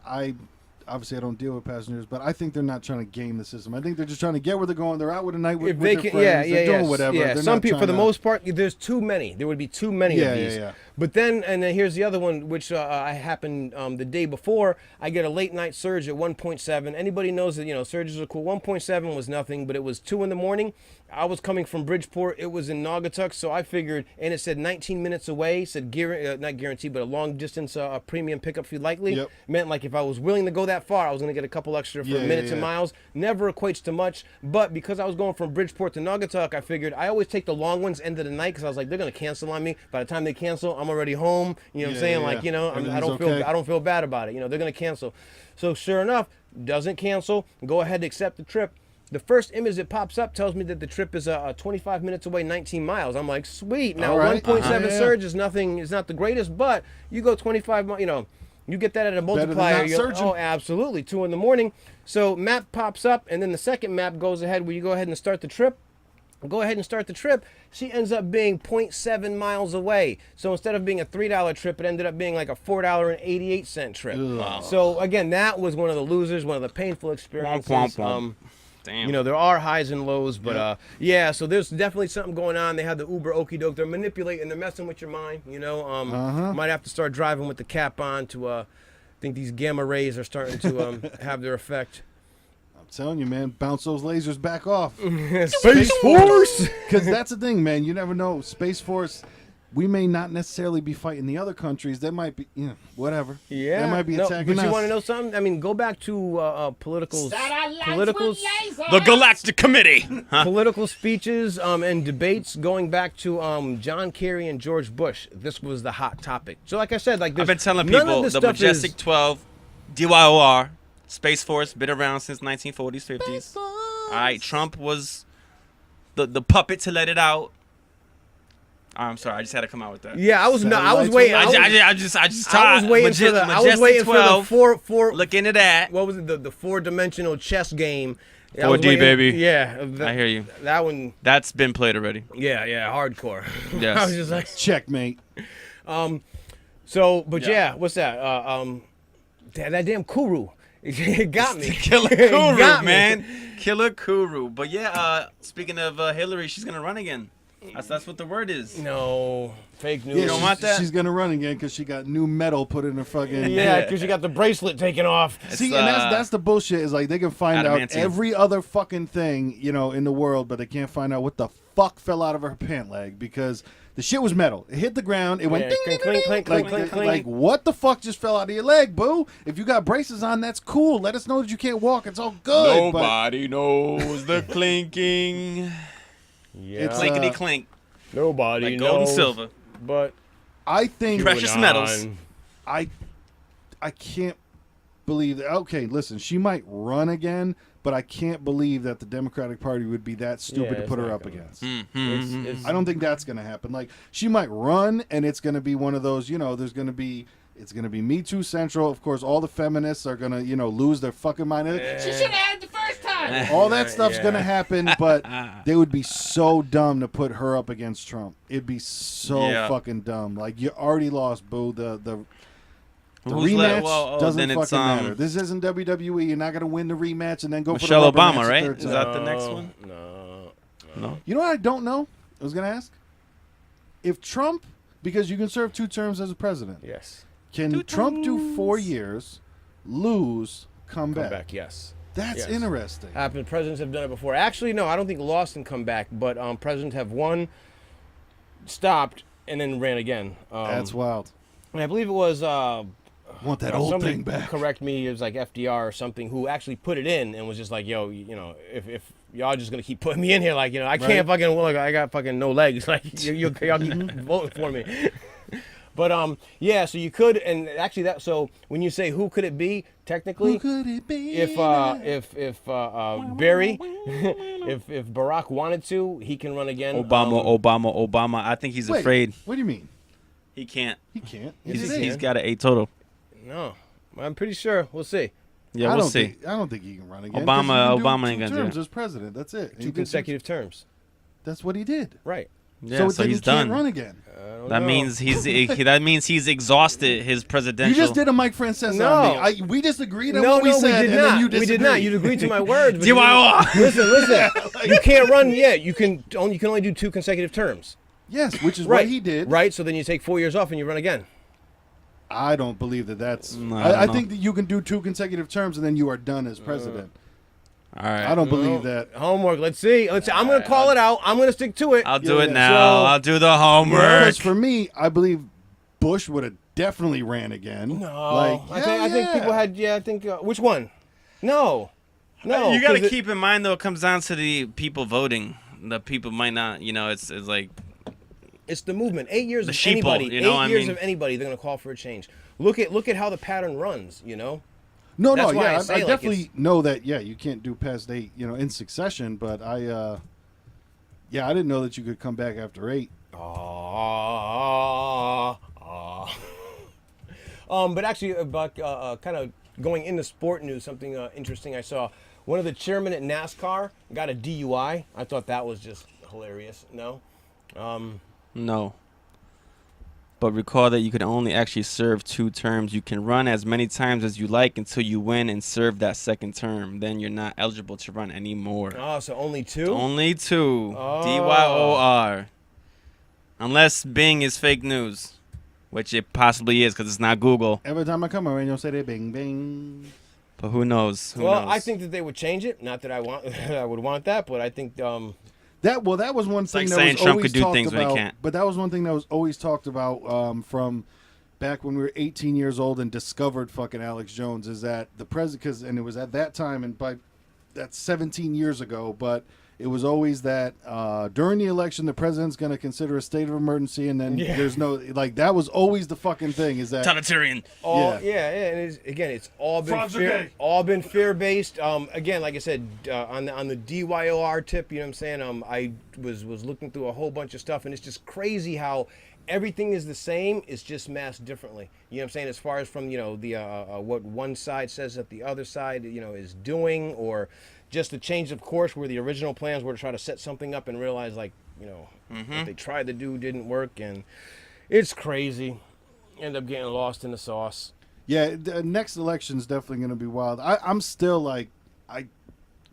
[SPEAKER 4] obviously I don't deal with passengers, but I think they're not trying to game the system. I think they're just trying to get where they're going. They're out with a night with their friends. They're doing whatever.
[SPEAKER 2] Yeah,
[SPEAKER 4] they're
[SPEAKER 2] some
[SPEAKER 4] not
[SPEAKER 2] people, for the
[SPEAKER 4] trying
[SPEAKER 2] most part, there's too many. There would be too many of these. But then here's the other one, which I happened the day before. I get a late night surge at 1.7. Anybody knows that, surges are cool. 1.7 was nothing, but it was 2 in the morning. I was coming from Bridgeport. It was in Naugatuck, so I figured, and it said 19 minutes away. Said not guaranteed, but a long distance premium pickup fee likely.
[SPEAKER 4] Yep.
[SPEAKER 2] Meant like if I was willing to go that far, I was going to get a couple extra for minutes and miles. Never equates to much, but because I was going from Bridgeport to Naugatuck, I figured I always take the long ones end of the night because I was like, they're going to cancel on me. By the time they cancel, I'm already home. You know what I'm saying? Like, I don't feel bad about it. They're going to cancel. So sure enough, doesn't cancel. Go ahead and accept the trip. The first image that pops up tells me that the trip is 25 minutes away, 19 miles. I'm like, sweet. Now, 1.7 surge is nothing. Is not the greatest, but you go 25 miles, you get that at a multiplier. Oh, absolutely. 2 in the morning. So map pops up, and then the second map goes ahead where you go ahead and start the trip. She ends up being 0.7 miles away. So instead of being a $3 trip, it ended up being like a $4.88 trip.
[SPEAKER 4] Ugh.
[SPEAKER 2] So again, that was one of the losers, one of the painful experiences.
[SPEAKER 3] Damn.
[SPEAKER 2] There are highs and lows, but so there's definitely something going on. They have the Uber okie doke. They're manipulating. They're messing with your mind. Might have to start driving with the cap on to. I think these gamma rays are starting to have their effect.
[SPEAKER 4] I'm telling you, man, bounce those lasers back off.
[SPEAKER 2] Space Force.
[SPEAKER 4] Because that's the thing, man. You never know. Space Force. We may not necessarily be fighting the other countries. They might be, whatever.
[SPEAKER 2] Yeah.
[SPEAKER 4] They might be attacking
[SPEAKER 2] but
[SPEAKER 4] us.
[SPEAKER 2] you want to know something? I mean, go back to politicals.
[SPEAKER 3] The Galactic Committee.
[SPEAKER 2] Political speeches and debates going back to John Kerry and George Bush. This was the hot topic. So like I said, like
[SPEAKER 3] I've been telling people the Majestic 12, DYOR, Space Force, been around since 1940s, 50s. All right, Trump was the puppet to let it out. I'm sorry, I just had to come out with that.
[SPEAKER 2] Yeah, I was waiting.
[SPEAKER 3] I was
[SPEAKER 2] waiting for the four.
[SPEAKER 3] Look into that.
[SPEAKER 2] What was it? The 4-dimensional chess game.
[SPEAKER 3] 4D, baby.
[SPEAKER 2] Yeah,
[SPEAKER 3] I hear you.
[SPEAKER 2] That one.
[SPEAKER 3] That's been played already.
[SPEAKER 2] Yeah, hardcore.
[SPEAKER 3] Yes.
[SPEAKER 2] I was just like
[SPEAKER 4] checkmate.
[SPEAKER 2] What's that? That damn Kuru. It got me.
[SPEAKER 3] Killer Kuru, man. Killer Kuru. But speaking of Hillary, she's gonna run again. That's what the word is.
[SPEAKER 2] No, fake news.
[SPEAKER 4] Yeah,
[SPEAKER 2] you
[SPEAKER 3] don't want that?
[SPEAKER 4] She's going to run again because she got new metal put in her fucking...
[SPEAKER 2] Yeah, because she got the bracelet taken off.
[SPEAKER 4] See, and that's the bullshit, is like they can find out every other fucking thing, in the world, but they can't find out what the fuck fell out of her pant leg because the shit was metal. It hit the ground. It went
[SPEAKER 2] Yeah,
[SPEAKER 4] ding, ding,
[SPEAKER 2] clink,
[SPEAKER 4] ding,
[SPEAKER 2] clink,
[SPEAKER 4] like,
[SPEAKER 2] clink, clink,
[SPEAKER 4] like,
[SPEAKER 2] clink.
[SPEAKER 4] what the fuck just fell out of your leg, boo? If you got braces on, that's cool. Let us know that you can't walk. It's all good. but
[SPEAKER 3] Nobody knows the clinking.
[SPEAKER 2] Yeah.
[SPEAKER 4] It's,
[SPEAKER 3] Clinkety clink.
[SPEAKER 2] Nobody
[SPEAKER 3] Like
[SPEAKER 2] knows.
[SPEAKER 3] gold and silver.
[SPEAKER 2] But
[SPEAKER 4] I think
[SPEAKER 3] Precious metals.
[SPEAKER 4] I can't believe that. Okay, listen, she might run again, but I can't believe that the Democratic Party would be that stupid
[SPEAKER 2] Yeah,
[SPEAKER 4] to
[SPEAKER 2] it's
[SPEAKER 4] put her
[SPEAKER 2] not
[SPEAKER 4] up
[SPEAKER 2] gonna-
[SPEAKER 4] against.
[SPEAKER 2] It's-
[SPEAKER 4] I don't think that's going to happen. Like, she might run, and it's going to be one of those, there's going to be, it's going to be Me Too Central. Of course, all the feminists are going to, lose their fucking mind. She should have had it the first time. All that stuff's going to happen, but they would be so dumb to put her up against Trump. It'd be so fucking dumb. Like, you already lost, boo. The
[SPEAKER 3] Who's
[SPEAKER 4] rematch doesn't
[SPEAKER 3] then
[SPEAKER 4] fucking
[SPEAKER 3] it's,
[SPEAKER 4] matter. This isn't WWE. You're not going to win the rematch and then go
[SPEAKER 3] Michelle
[SPEAKER 4] for the rubber
[SPEAKER 3] Obama,
[SPEAKER 4] match the
[SPEAKER 3] right?
[SPEAKER 4] third
[SPEAKER 3] Is
[SPEAKER 4] time.
[SPEAKER 3] that the next one?
[SPEAKER 2] No.
[SPEAKER 4] You know what I don't know? I was going to ask. If Trump, because you can serve 2 terms as a president.
[SPEAKER 2] Yes.
[SPEAKER 4] Can Trump do 4 years, lose, come
[SPEAKER 2] Come
[SPEAKER 4] back?
[SPEAKER 2] back. Yes.
[SPEAKER 4] That's
[SPEAKER 2] Yes.
[SPEAKER 4] interesting.
[SPEAKER 2] Happened. Presidents have done it before. Actually, no. I don't think lost and come back, but presidents have won, stopped, and then ran again.
[SPEAKER 4] That's wild.
[SPEAKER 2] And I believe it was.
[SPEAKER 4] Want that old
[SPEAKER 2] somebody
[SPEAKER 4] thing back.
[SPEAKER 2] correct me. It was like FDR or something who actually put it in and was just like, "Yo, if y'all just gonna keep putting me in here, like, I can't fucking look. I got fucking no legs. Like, y'all keep voting for me." But yeah, so you could, and actually that. So when you say who could it be, technically,
[SPEAKER 4] Who could it be?
[SPEAKER 2] if Barry, if Barack wanted to, he can run again.
[SPEAKER 3] Obama. I think he's
[SPEAKER 4] Wait,
[SPEAKER 3] afraid.
[SPEAKER 4] What do you mean?
[SPEAKER 3] He can't.
[SPEAKER 4] He can't.
[SPEAKER 3] He's got an 8 total.
[SPEAKER 2] No, I'm pretty sure. We'll see.
[SPEAKER 3] Yeah, we'll see.
[SPEAKER 4] I don't think he can run again.
[SPEAKER 3] Obama
[SPEAKER 4] 'cause you can do
[SPEAKER 3] ain't gonna
[SPEAKER 4] 2
[SPEAKER 3] do
[SPEAKER 4] terms
[SPEAKER 3] it.
[SPEAKER 4] as president. That's it. He
[SPEAKER 2] Two
[SPEAKER 4] did
[SPEAKER 2] consecutive terms.
[SPEAKER 4] That's what he did.
[SPEAKER 2] Right.
[SPEAKER 3] Yeah,
[SPEAKER 4] so
[SPEAKER 3] so
[SPEAKER 4] then
[SPEAKER 3] he's
[SPEAKER 4] he can't
[SPEAKER 3] done.
[SPEAKER 4] run again.
[SPEAKER 3] That means he's exhausted his presidential.
[SPEAKER 4] You just did a Mike Francesa
[SPEAKER 2] No.
[SPEAKER 4] on me. We disagreed on
[SPEAKER 2] No,
[SPEAKER 4] what we said,
[SPEAKER 2] we did
[SPEAKER 4] and
[SPEAKER 2] not.
[SPEAKER 4] then you
[SPEAKER 2] We
[SPEAKER 4] disagreed.
[SPEAKER 2] did not. You agreed to my words. but
[SPEAKER 3] DYO.
[SPEAKER 2] Listen. You can't run yet. You can only do 2 consecutive terms.
[SPEAKER 4] Yes, which is
[SPEAKER 2] Right.
[SPEAKER 4] what he did.
[SPEAKER 2] Right. So then you take 4 years off and you run again.
[SPEAKER 4] I don't believe that that's.
[SPEAKER 3] No,
[SPEAKER 4] I
[SPEAKER 3] no.
[SPEAKER 4] think that you can do 2 consecutive terms and then you are done as president.
[SPEAKER 3] All right.
[SPEAKER 4] I don't believe that.
[SPEAKER 2] Homework. Let's see. I'm going to call it out. I'm going to stick to it.
[SPEAKER 3] I'll do
[SPEAKER 4] Yeah,
[SPEAKER 3] it
[SPEAKER 4] yeah.
[SPEAKER 3] now.
[SPEAKER 2] So-
[SPEAKER 3] I'll do the homework.
[SPEAKER 4] Because for me, I believe Bush would have definitely ran again.
[SPEAKER 2] No.
[SPEAKER 4] Like,
[SPEAKER 2] I think people had. Yeah. I think. Which one? No. No.
[SPEAKER 3] You got to
[SPEAKER 2] 'cause
[SPEAKER 3] keep in mind though. It comes down to the people voting. The people might not. It's like.
[SPEAKER 2] It's the movement. 8 years
[SPEAKER 3] The
[SPEAKER 2] of
[SPEAKER 3] sheeple,
[SPEAKER 2] anybody.
[SPEAKER 3] you know,
[SPEAKER 2] 8
[SPEAKER 3] I
[SPEAKER 2] years
[SPEAKER 3] mean-
[SPEAKER 2] of anybody. They're going to call for a change. Look at how the pattern runs.
[SPEAKER 4] No,
[SPEAKER 2] That's why I
[SPEAKER 4] yeah,
[SPEAKER 2] say,
[SPEAKER 4] I
[SPEAKER 2] like,
[SPEAKER 4] definitely know that. Yeah, you can't do past 8, in succession. But I didn't know that you could come back after 8.
[SPEAKER 2] But actually, about kind of going into sport news, something interesting I saw. One of the chairmen at NASCAR got a DUI. I thought that was just hilarious. No.
[SPEAKER 3] No. But recall that you can only actually serve 2 terms. You can run as many times as you like until you win and serve that second term. Then you're not eligible to run anymore.
[SPEAKER 2] Oh, so only 2?
[SPEAKER 3] Only 2.
[SPEAKER 2] Oh.
[SPEAKER 3] DYOR. Unless Bing is fake news, which it possibly is because it's not Google.
[SPEAKER 4] Every time I come around, you'll say they bing bing.
[SPEAKER 3] But who knows? Who
[SPEAKER 2] Well,
[SPEAKER 3] knows?
[SPEAKER 2] I think that they would change it. Not that I want, I would want that, but I think
[SPEAKER 4] That was one thing
[SPEAKER 3] like
[SPEAKER 4] that
[SPEAKER 3] saying
[SPEAKER 4] was
[SPEAKER 3] Trump
[SPEAKER 4] always
[SPEAKER 3] could do
[SPEAKER 4] talked
[SPEAKER 3] things when he
[SPEAKER 4] about.
[SPEAKER 3] can't.
[SPEAKER 4] But that was one thing that was always talked about from back when we were 18 years old and discovered fucking Alex Jones. Is that the president? And it was at that time, and that's 17 years ago. But it was always that during the election, the president's going to consider a state of emergency, and then there's no that was always the fucking thing. Is that
[SPEAKER 3] Totalitarian.
[SPEAKER 2] and it's all been fear based. Again, like I said, on the DYOR tip, you know what I'm saying? I was looking through a whole bunch of stuff, and it's just crazy how everything is the same. It's just masked differently. You know what I'm saying? As far as from the what one side says that the other side is doing, or just the change of course where the original plans were to try to set something up and realize what they tried to do didn't work, and it's crazy. End up getting lost in the sauce.
[SPEAKER 4] Yeah, the next election is definitely going to be wild. I'm still like, I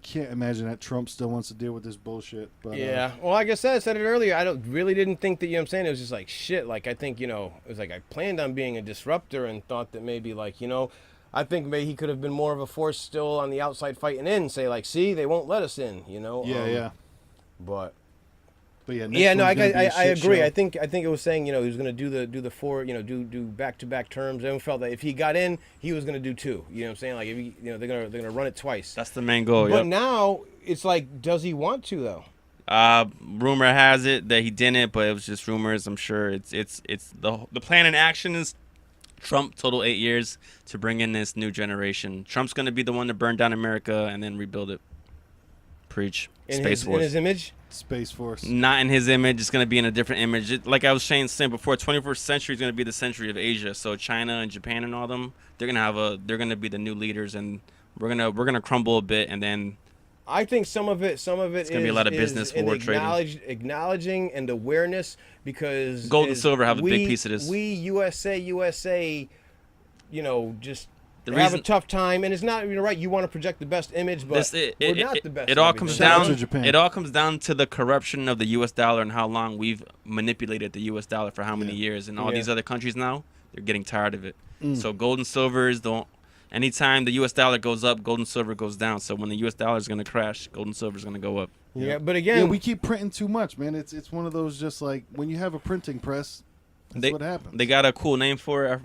[SPEAKER 4] can't imagine that Trump still wants to deal with this bullshit. But
[SPEAKER 2] Yeah. Well, like I said it earlier, I really didn't think that, you know what I'm saying? It was just like shit. Like, I think, it was like I planned on being a disruptor and thought that maybe I think maybe he could have been more of a force still on the outside fighting in, say like, see, they won't let us in,
[SPEAKER 4] yeah.
[SPEAKER 2] But
[SPEAKER 4] But yeah, next
[SPEAKER 2] Yeah, no, I
[SPEAKER 4] one's gonna be a shit
[SPEAKER 2] agree.
[SPEAKER 4] show.
[SPEAKER 2] I think it was saying, he was going to do the four, do back-to-back terms. Everyone felt that if he got in, he was going to do two. You know what I'm saying? Like if he, they're going to run it twice.
[SPEAKER 3] That's the main goal.
[SPEAKER 2] But now it's like, does he want to though?
[SPEAKER 3] Rumor has it that he didn't, but it was just rumors. I'm sure it's the plan in action is Trump total 8 years to bring in this new generation. Trump's going to be the one to burn down America and then rebuild it. Preach. Space Force.
[SPEAKER 2] In his image?
[SPEAKER 4] Space Force.
[SPEAKER 3] Not in his image. It's going to be in a different image. Like I was saying before, 21st century is going to be the century of Asia. So China and Japan and all them, they're going to be the new leaders, and we're gonna crumble a bit, and then
[SPEAKER 2] I think some of it
[SPEAKER 3] it's gonna be a lot of business war trading.
[SPEAKER 2] Acknowledging and awareness, because
[SPEAKER 3] gold and silver have a big piece of this.
[SPEAKER 2] We USA, just
[SPEAKER 3] The
[SPEAKER 2] have a
[SPEAKER 3] reason-
[SPEAKER 2] tough time, and it's not right. You want to project the best image, but we're not the best.
[SPEAKER 3] It all
[SPEAKER 2] in
[SPEAKER 3] comes
[SPEAKER 2] everything.
[SPEAKER 4] Shout out
[SPEAKER 3] down.
[SPEAKER 4] to Japan.
[SPEAKER 3] It all comes down to the corruption of the U.S. dollar and how long we've manipulated the U.S. dollar for how many years, and all
[SPEAKER 2] Yeah.
[SPEAKER 3] these other countries now they're getting tired of it. So gold and silver is the anytime the U.S. dollar goes up, gold and silver goes down. So when the U.S. dollar is going to crash, gold and silver is going to go up.
[SPEAKER 2] Yeah, but again,
[SPEAKER 4] Yeah, we keep printing too much, man. It's one of those, just like when you have a printing press, that's what happens.
[SPEAKER 3] They got a cool name for it.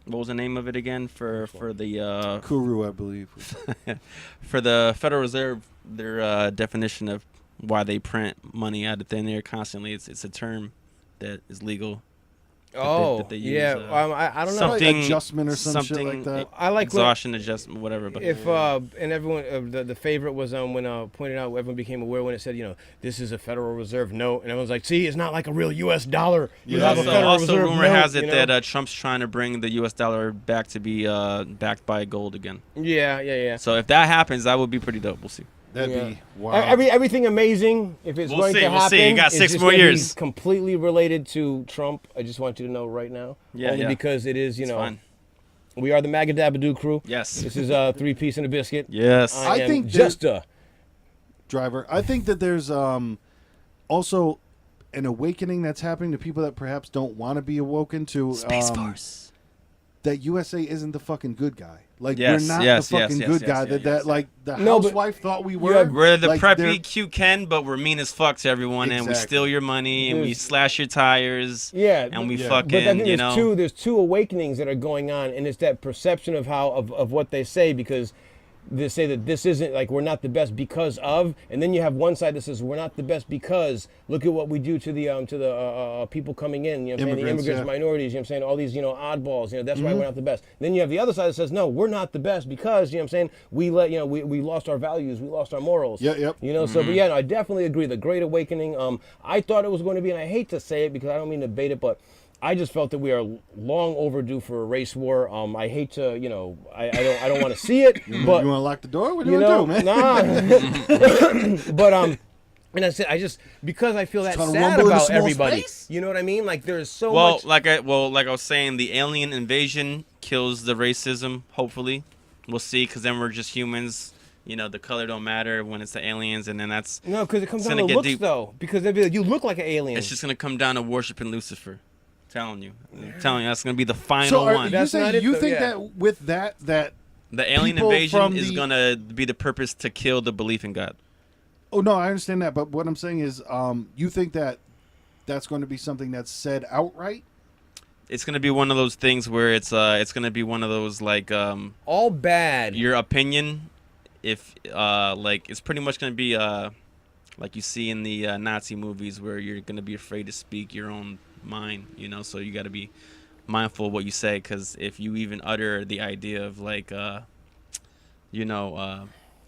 [SPEAKER 3] What was the name of it again? For the
[SPEAKER 4] Kuru, I believe.
[SPEAKER 3] for the Federal Reserve, their definition of why they print money out of thin air constantly. It's a term that is legal. that they use,
[SPEAKER 2] yeah. I don't know.
[SPEAKER 3] something
[SPEAKER 4] Adjustment or some shit like that.
[SPEAKER 2] I like
[SPEAKER 3] exhaustion adjustment, whatever. But
[SPEAKER 2] if and everyone the favorite was when pointed out, everyone became aware when it said, this is a Federal Reserve note, and everyone's like, see, it's not like a real U.S. dollar. You have a Federal
[SPEAKER 3] also
[SPEAKER 2] Reserve
[SPEAKER 3] rumor
[SPEAKER 2] note,
[SPEAKER 3] has it that Trump's trying to bring the U.S. dollar back to be backed by gold again.
[SPEAKER 2] Yeah.
[SPEAKER 3] So if that happens, that would be pretty dope. We'll see.
[SPEAKER 4] That'd be wild.
[SPEAKER 2] Everything amazing. If it's
[SPEAKER 3] We'll
[SPEAKER 2] going
[SPEAKER 3] see,
[SPEAKER 2] to
[SPEAKER 3] we'll
[SPEAKER 2] happen,
[SPEAKER 3] see. You got
[SPEAKER 2] it's
[SPEAKER 3] 6
[SPEAKER 2] just
[SPEAKER 3] more
[SPEAKER 2] gonna be
[SPEAKER 3] years.
[SPEAKER 2] completely related to Trump. I just want you to know right now.
[SPEAKER 3] Yeah,
[SPEAKER 2] Only because it is,
[SPEAKER 3] It's fine.
[SPEAKER 2] we are the Magadabadoo crew.
[SPEAKER 3] Yes.
[SPEAKER 2] This is 3 Piece and a Biscuit.
[SPEAKER 3] Yes.
[SPEAKER 2] I am
[SPEAKER 4] think
[SPEAKER 2] just
[SPEAKER 4] Driver. I think that there's also an awakening that's happening to people that perhaps don't want to be awoken to.
[SPEAKER 3] Space Force.
[SPEAKER 4] That USA isn't the fucking good guy. Like,
[SPEAKER 3] Yes,
[SPEAKER 4] we're not
[SPEAKER 3] yes,
[SPEAKER 4] the fucking
[SPEAKER 3] yes,
[SPEAKER 4] good
[SPEAKER 3] yes,
[SPEAKER 4] guy.
[SPEAKER 3] yes,
[SPEAKER 4] that
[SPEAKER 3] yes.
[SPEAKER 4] like the
[SPEAKER 2] No, but
[SPEAKER 4] housewife thought we
[SPEAKER 2] you
[SPEAKER 4] were.
[SPEAKER 2] have-
[SPEAKER 3] We're the
[SPEAKER 4] Like,
[SPEAKER 3] preppy,
[SPEAKER 4] they're-
[SPEAKER 3] cute Ken, but we're mean as fuck to everyone, and we
[SPEAKER 4] Exactly.
[SPEAKER 3] steal your money, and we
[SPEAKER 2] There's-
[SPEAKER 3] slash your tires,
[SPEAKER 2] Yeah,
[SPEAKER 3] and we
[SPEAKER 4] yeah.
[SPEAKER 3] fucking,
[SPEAKER 2] But I think
[SPEAKER 3] you know.
[SPEAKER 2] there's two awakenings that are going on, and it's that perception of of what they say, because they say that this isn't like we're not the best because of, and then you have one side that says we're not the best because look at what we do to the people coming in, the
[SPEAKER 4] Immigrants,
[SPEAKER 2] immigrants,
[SPEAKER 4] yeah.
[SPEAKER 2] minorities, all these oddballs, that's why we're not the best. Then you have the other side that says no, we're not the best because we lost our values, we lost our morals.
[SPEAKER 4] Yep.
[SPEAKER 2] So but yeah, no, I definitely agree. The Great Awakening. I thought it was going to be, and I hate to say it because I don't mean to bait it, but I just felt that we are long overdue for a race war. I hate to, I don't want to see it, but
[SPEAKER 4] you want to lock the door? What do you want to do, man?
[SPEAKER 2] Nah. But and I said, because I feel that
[SPEAKER 4] Trying to
[SPEAKER 2] sad
[SPEAKER 4] rumble in a
[SPEAKER 2] about
[SPEAKER 4] small
[SPEAKER 2] everybody.
[SPEAKER 4] space?
[SPEAKER 2] You know what I mean? Like there's so
[SPEAKER 3] Well,
[SPEAKER 2] much.
[SPEAKER 3] like I was saying, the alien invasion kills the racism. Hopefully, we'll see, because then we're just humans. The color don't matter when it's the aliens, and then that's
[SPEAKER 2] No, because it comes
[SPEAKER 3] it's
[SPEAKER 2] down
[SPEAKER 3] gonna
[SPEAKER 2] to
[SPEAKER 3] get
[SPEAKER 2] looks
[SPEAKER 3] deep.
[SPEAKER 2] though. Because they'd be like, you look like an alien.
[SPEAKER 3] it's just gonna come down to worshiping Lucifer. I'm telling you, that's gonna be the final
[SPEAKER 4] So
[SPEAKER 3] one.
[SPEAKER 4] you
[SPEAKER 2] That's
[SPEAKER 4] say
[SPEAKER 2] not it,
[SPEAKER 4] you
[SPEAKER 2] though,
[SPEAKER 4] think
[SPEAKER 2] yeah.
[SPEAKER 4] that with that
[SPEAKER 3] The alien
[SPEAKER 4] people
[SPEAKER 3] invasion
[SPEAKER 4] from
[SPEAKER 3] is
[SPEAKER 4] the-
[SPEAKER 3] gonna be the purpose to kill the belief in God.
[SPEAKER 4] Oh no, I understand that, but what I'm saying is, you think that that's going to be something that's said outright?
[SPEAKER 3] It's gonna be one of those things where it's gonna be one of those like
[SPEAKER 2] all bad.
[SPEAKER 3] your opinion. If it's pretty much gonna be like you see in the Nazi movies where you're gonna be afraid to speak your own mind. So you got to be mindful of what you say, because if you even utter the idea of like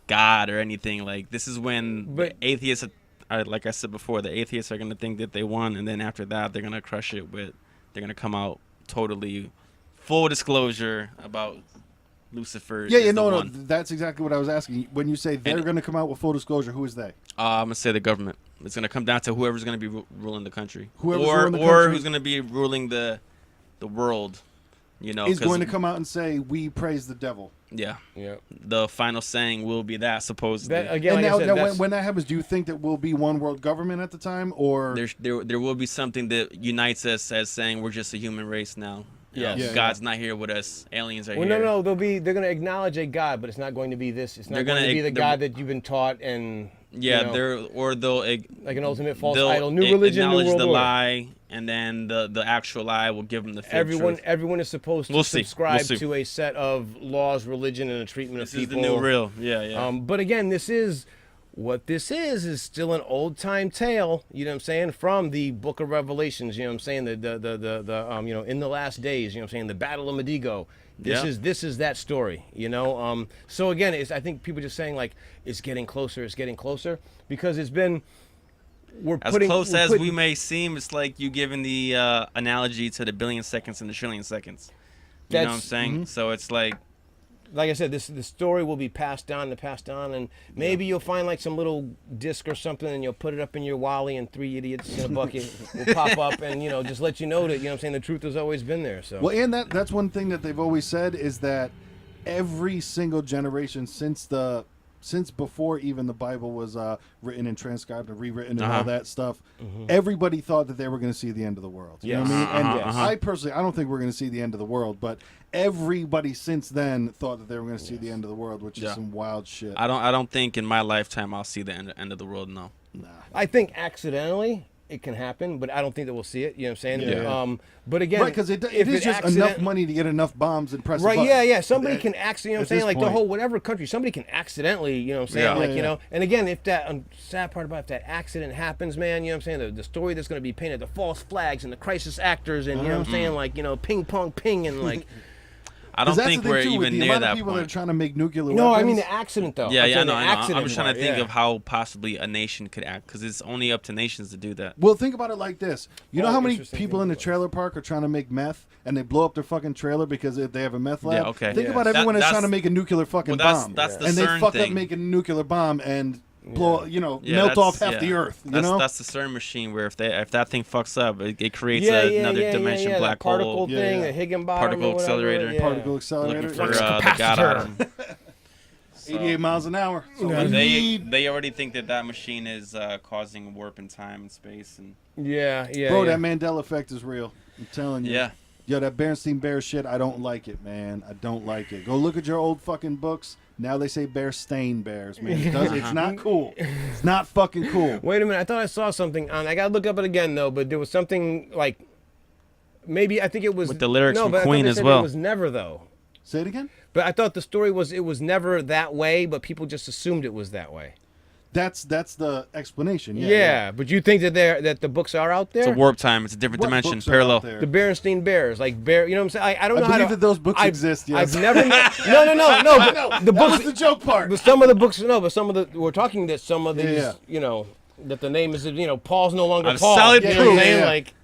[SPEAKER 3] God or anything, like this is when
[SPEAKER 2] But-
[SPEAKER 3] atheists like I said before, the atheists are gonna think that they won, and then after that they're gonna crush it they're gonna come out totally full disclosure about Lucifer.
[SPEAKER 4] Yeah,
[SPEAKER 3] is the
[SPEAKER 4] no.
[SPEAKER 3] one.
[SPEAKER 4] That's exactly what I was asking. When you say they're going to come out with full disclosure, who is they?
[SPEAKER 3] I'm gonna say the government. It's gonna come down to whoever's gonna be ruling the country,
[SPEAKER 4] Whoever's
[SPEAKER 3] or
[SPEAKER 4] ruling the
[SPEAKER 3] or
[SPEAKER 4] country.
[SPEAKER 3] who's gonna be ruling the world.
[SPEAKER 4] Is
[SPEAKER 3] 'cause-
[SPEAKER 4] going to come out and say we praise the devil.
[SPEAKER 3] Yeah,
[SPEAKER 2] Yeah.
[SPEAKER 3] the final saying will be that, supposedly.
[SPEAKER 2] That, again,
[SPEAKER 4] And
[SPEAKER 2] like
[SPEAKER 4] now,
[SPEAKER 2] I said,
[SPEAKER 4] now
[SPEAKER 2] that's-
[SPEAKER 4] when that happens, do you think that we'll be one world government at the time, or
[SPEAKER 3] there will be something that unites us as saying we're just a human race now.
[SPEAKER 2] Yes.
[SPEAKER 4] Yeah,
[SPEAKER 3] God's not here with us. Aliens are
[SPEAKER 2] well,
[SPEAKER 3] here.
[SPEAKER 2] no, they're going to acknowledge a God, but it's not going to be this. It's not
[SPEAKER 3] They're
[SPEAKER 2] going
[SPEAKER 3] gonna
[SPEAKER 2] to be the
[SPEAKER 3] they're-
[SPEAKER 2] God that you've been taught and
[SPEAKER 3] Yeah,
[SPEAKER 2] you know?
[SPEAKER 3] they'll
[SPEAKER 2] Like an ultimate false
[SPEAKER 3] they'll
[SPEAKER 2] idol. New religion, new
[SPEAKER 3] acknowledge
[SPEAKER 2] world
[SPEAKER 3] the
[SPEAKER 2] order.
[SPEAKER 3] lie, and then the actual lie will give them the fake truth.
[SPEAKER 2] Everyone is supposed to
[SPEAKER 3] We'll see.
[SPEAKER 2] subscribe
[SPEAKER 3] We'll see.
[SPEAKER 2] to a set of laws, religion, and a treatment
[SPEAKER 3] This
[SPEAKER 2] of
[SPEAKER 3] is
[SPEAKER 2] people.
[SPEAKER 3] the new real. Yeah.
[SPEAKER 2] But again, this is still an old time tale, you know what I'm saying, from the Book of Revelations, you know what I'm saying, the you know, in the last days, you know what I'm saying, the Battle of Medigo. This is that story, you know. So again, I think people just saying like it's getting closer, because it's been
[SPEAKER 3] we may seem. It's like you giving the analogy to the billion seconds and the trillion seconds. You know what I'm saying? So it's like
[SPEAKER 2] I said, the story will be passed on, and maybe you'll find like some little disc or something, and you'll put it up in your Wally, and 3 idiots in a bucket will pop up, and you know, just let you know that, you know what I'm saying, the truth has always been there. So
[SPEAKER 4] well, and that's one thing that they've always said is that every single generation since before even the Bible was written and transcribed and rewritten and all that stuff, everybody thought that they were going to see the end of the world. You know what I mean? And I personally, I don't think we're going to see the end of the world, but everybody since then thought that they were going to see the end of the world, which is some wild shit.
[SPEAKER 3] I don't think in my lifetime I'll see the end of the world. No.
[SPEAKER 4] Nah.
[SPEAKER 2] I think accidentally it can happen, but I don't think that we'll see it. You know what I'm saying?
[SPEAKER 4] Yeah.
[SPEAKER 2] But again,
[SPEAKER 4] Right, because it is just enough money to get enough bombs and press a
[SPEAKER 2] Right,
[SPEAKER 4] button.
[SPEAKER 2] yeah. Somebody can accidentally, you know what I'm saying, like the whole whatever country, somebody can accidentally, you know what I'm saying, like, you know. And again, if that, sad part about if that accident happens, man, you know what I'm saying, the story that's going to be painted, the false flags and the crisis actors and, you know what I'm saying, like, you know, ping pong ping and like.
[SPEAKER 3] I don't think we're
[SPEAKER 4] too,
[SPEAKER 3] even near that
[SPEAKER 4] people
[SPEAKER 3] point.
[SPEAKER 4] that are trying to make nuclear weapons.
[SPEAKER 2] No, I mean the accident though.
[SPEAKER 3] Yeah,
[SPEAKER 2] no.
[SPEAKER 3] I'm just trying to think of how possibly a nation could act, because it's only up to nations to do that.
[SPEAKER 4] Well, think about it like this. You know how many
[SPEAKER 2] interesting
[SPEAKER 4] people in the trailer park are trying to make meth, and they blow up their fucking trailer because they have a meth lab?
[SPEAKER 3] Yeah, okay.
[SPEAKER 4] Think about everyone that's trying to make a nuclear fucking bomb.
[SPEAKER 3] That's the
[SPEAKER 4] and they
[SPEAKER 3] CERN
[SPEAKER 4] fuck
[SPEAKER 3] thing.
[SPEAKER 4] up making a nuclear bomb and blow, melt off half the earth.
[SPEAKER 3] That's the CERN machine where if that thing fucks up, it creates another dimension black
[SPEAKER 2] particle
[SPEAKER 3] hole.
[SPEAKER 2] thing, a Higginbottom
[SPEAKER 3] Particle accelerator.
[SPEAKER 4] Particle accelerator.
[SPEAKER 3] Looking for the God atom.
[SPEAKER 4] 88 miles an hour. So
[SPEAKER 3] they already think that machine is causing warp in time and space. And
[SPEAKER 4] bro, that Mandela effect is real. I'm telling you.
[SPEAKER 3] Yeah.
[SPEAKER 4] Yo, that Berenstein Bears shit, I don't like it, man. I don't like it. Go look at your old fucking books. Now they say bear stain bears, man. It's not cool. It's not fucking cool.
[SPEAKER 2] Wait a minute, I thought I saw something on. I gotta look up it again though. But there was something like, maybe I think it was
[SPEAKER 3] with the lyrics from
[SPEAKER 2] but
[SPEAKER 3] Queen
[SPEAKER 2] I thought they
[SPEAKER 3] as
[SPEAKER 2] said
[SPEAKER 3] well.
[SPEAKER 2] It was never though.
[SPEAKER 4] Say it again.
[SPEAKER 2] But I thought the story was it was never that way, but people just assumed it was that way.
[SPEAKER 4] That's the explanation.
[SPEAKER 2] Yeah, but you think that the books are out there?
[SPEAKER 3] It's a warp time. It's a different
[SPEAKER 4] What
[SPEAKER 3] dimension,
[SPEAKER 4] books are
[SPEAKER 3] parallel.
[SPEAKER 4] out there?
[SPEAKER 2] The Berenstein Bears, like bear. You know what I'm saying? I don't know
[SPEAKER 4] I
[SPEAKER 2] how
[SPEAKER 4] believe
[SPEAKER 2] to.
[SPEAKER 4] that those books exist. Yes.
[SPEAKER 2] I've never. No. But the
[SPEAKER 4] that
[SPEAKER 2] books.
[SPEAKER 4] was the joke part.
[SPEAKER 2] But some of the books, no. But some of the we're talking that some of these,
[SPEAKER 4] Yeah.
[SPEAKER 2] you know, that the name is, you know, Paul's no longer
[SPEAKER 3] I've
[SPEAKER 2] Paul.
[SPEAKER 3] solid
[SPEAKER 2] You know what I'm
[SPEAKER 3] proof.
[SPEAKER 2] saying?
[SPEAKER 4] Yeah.
[SPEAKER 2] Like.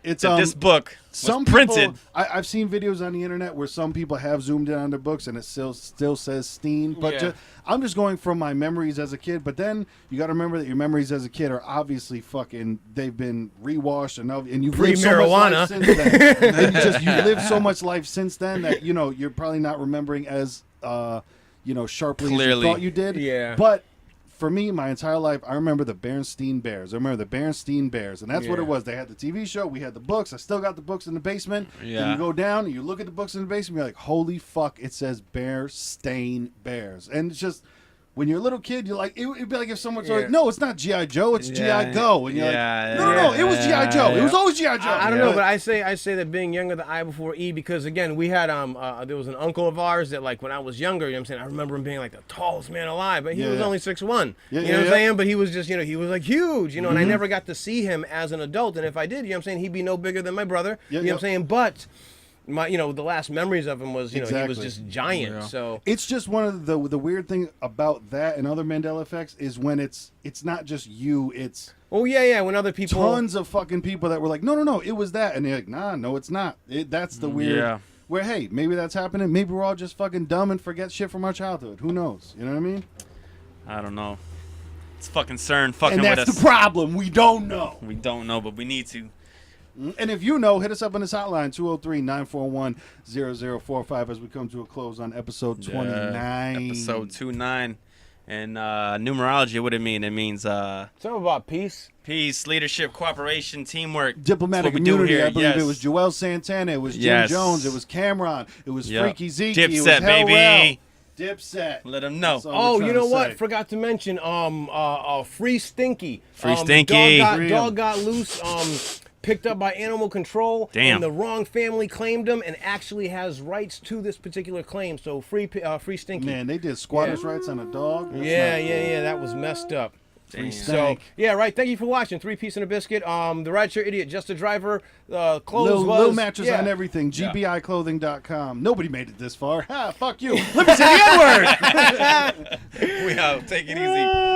[SPEAKER 4] It's
[SPEAKER 3] That this book was
[SPEAKER 4] some
[SPEAKER 3] printed.
[SPEAKER 4] People, I've seen videos on the internet where some people have zoomed in on their books and it still says Steen. But
[SPEAKER 2] Yeah.
[SPEAKER 4] I'm just going from my memories as a kid. But then you got to remember that your memories as a kid are obviously fucking. They've been rewashed and you've lived so much life since then. And you lived so much life since then that you're probably not remembering as sharply as you thought you did.
[SPEAKER 2] Yeah.
[SPEAKER 4] But for me, my entire life, I remember the Berenstein Bears. I remember the Berenstein Bears, and that's what it was. They had the TV show. We had the books. I still got the books in the basement.
[SPEAKER 3] Yeah.
[SPEAKER 4] Then you go down and you look at the books in the basement. You're like, holy fuck! It says Berenstein Bears, and it's just. When you're a little kid, you're like, it'd be like if someone told you, no, it's not G.I. Joe, it's G.I. Go. And you're like, no, it was G.I. Joe. It was always G.I. Joe.
[SPEAKER 2] I don't know, but I say that being younger, the I before E, because again, we had there was an uncle of ours that like when I was younger, you know what I'm saying, I remember him being like the tallest man alive, but he was only 6'1". You know what I'm saying? But he was just, he was like huge, and I never got to see him as an adult, and if I did, you know what I'm saying, he'd be no bigger than my brother. You know what I'm saying? But my, the last memories of him was, he was just giant. Yeah. So
[SPEAKER 4] it's just one of the weird thing about that and other Mandela effects is when it's not just you, it's
[SPEAKER 2] when other people,
[SPEAKER 4] tons of fucking people that were like, no, it was that, and they're like, nah, no, it's not. That's the weird. Where hey, maybe that's happening. Maybe we're all just fucking dumb and forget shit from our childhood. Who knows? You know what I mean?
[SPEAKER 3] I don't know. It's fucking CERN fucking
[SPEAKER 4] with us. And that's the problem. We don't know.
[SPEAKER 3] We don't know, but we need to.
[SPEAKER 4] And if you know, hit us up on this hotline, 203-941-0045 as we come to a close on episode 29.
[SPEAKER 3] Episode 29. And numerology, what it mean? It means
[SPEAKER 2] something about peace.
[SPEAKER 3] Peace, leadership, cooperation, teamwork.
[SPEAKER 4] Diplomatic immunity. I believe it was Joel Santana. It was Jim Jones. It was Cameron. It was Freaky Zeke.
[SPEAKER 3] Dipset,
[SPEAKER 4] it was
[SPEAKER 3] baby.
[SPEAKER 4] Dipset.
[SPEAKER 3] Let them know.
[SPEAKER 4] That's all
[SPEAKER 2] Oh,
[SPEAKER 4] we're
[SPEAKER 2] you
[SPEAKER 4] trying
[SPEAKER 2] know
[SPEAKER 4] to
[SPEAKER 2] what?
[SPEAKER 4] say.
[SPEAKER 2] Forgot to mention, Free Stinky.
[SPEAKER 3] Free Stinky.
[SPEAKER 2] Dog got loose, picked up by animal control.
[SPEAKER 3] Damn.
[SPEAKER 2] And the wrong family claimed him and actually has rights to this particular claim. So Free Stinky.
[SPEAKER 4] Man, they did squatters' rights on a dog. That's
[SPEAKER 2] Yeah. That was messed up.
[SPEAKER 3] Damn.
[SPEAKER 2] So,
[SPEAKER 4] Stank.
[SPEAKER 2] yeah, right. Thank you for watching. 3-Piece and a Biscuit. The Rideshare Idiot, Just a Driver. Clothes
[SPEAKER 4] Little mattress
[SPEAKER 2] yeah.
[SPEAKER 4] on everything. GBIclothing.com. Nobody made it this far. Ha, fuck you. Let me say the N-word.
[SPEAKER 3] We out. Take it easy.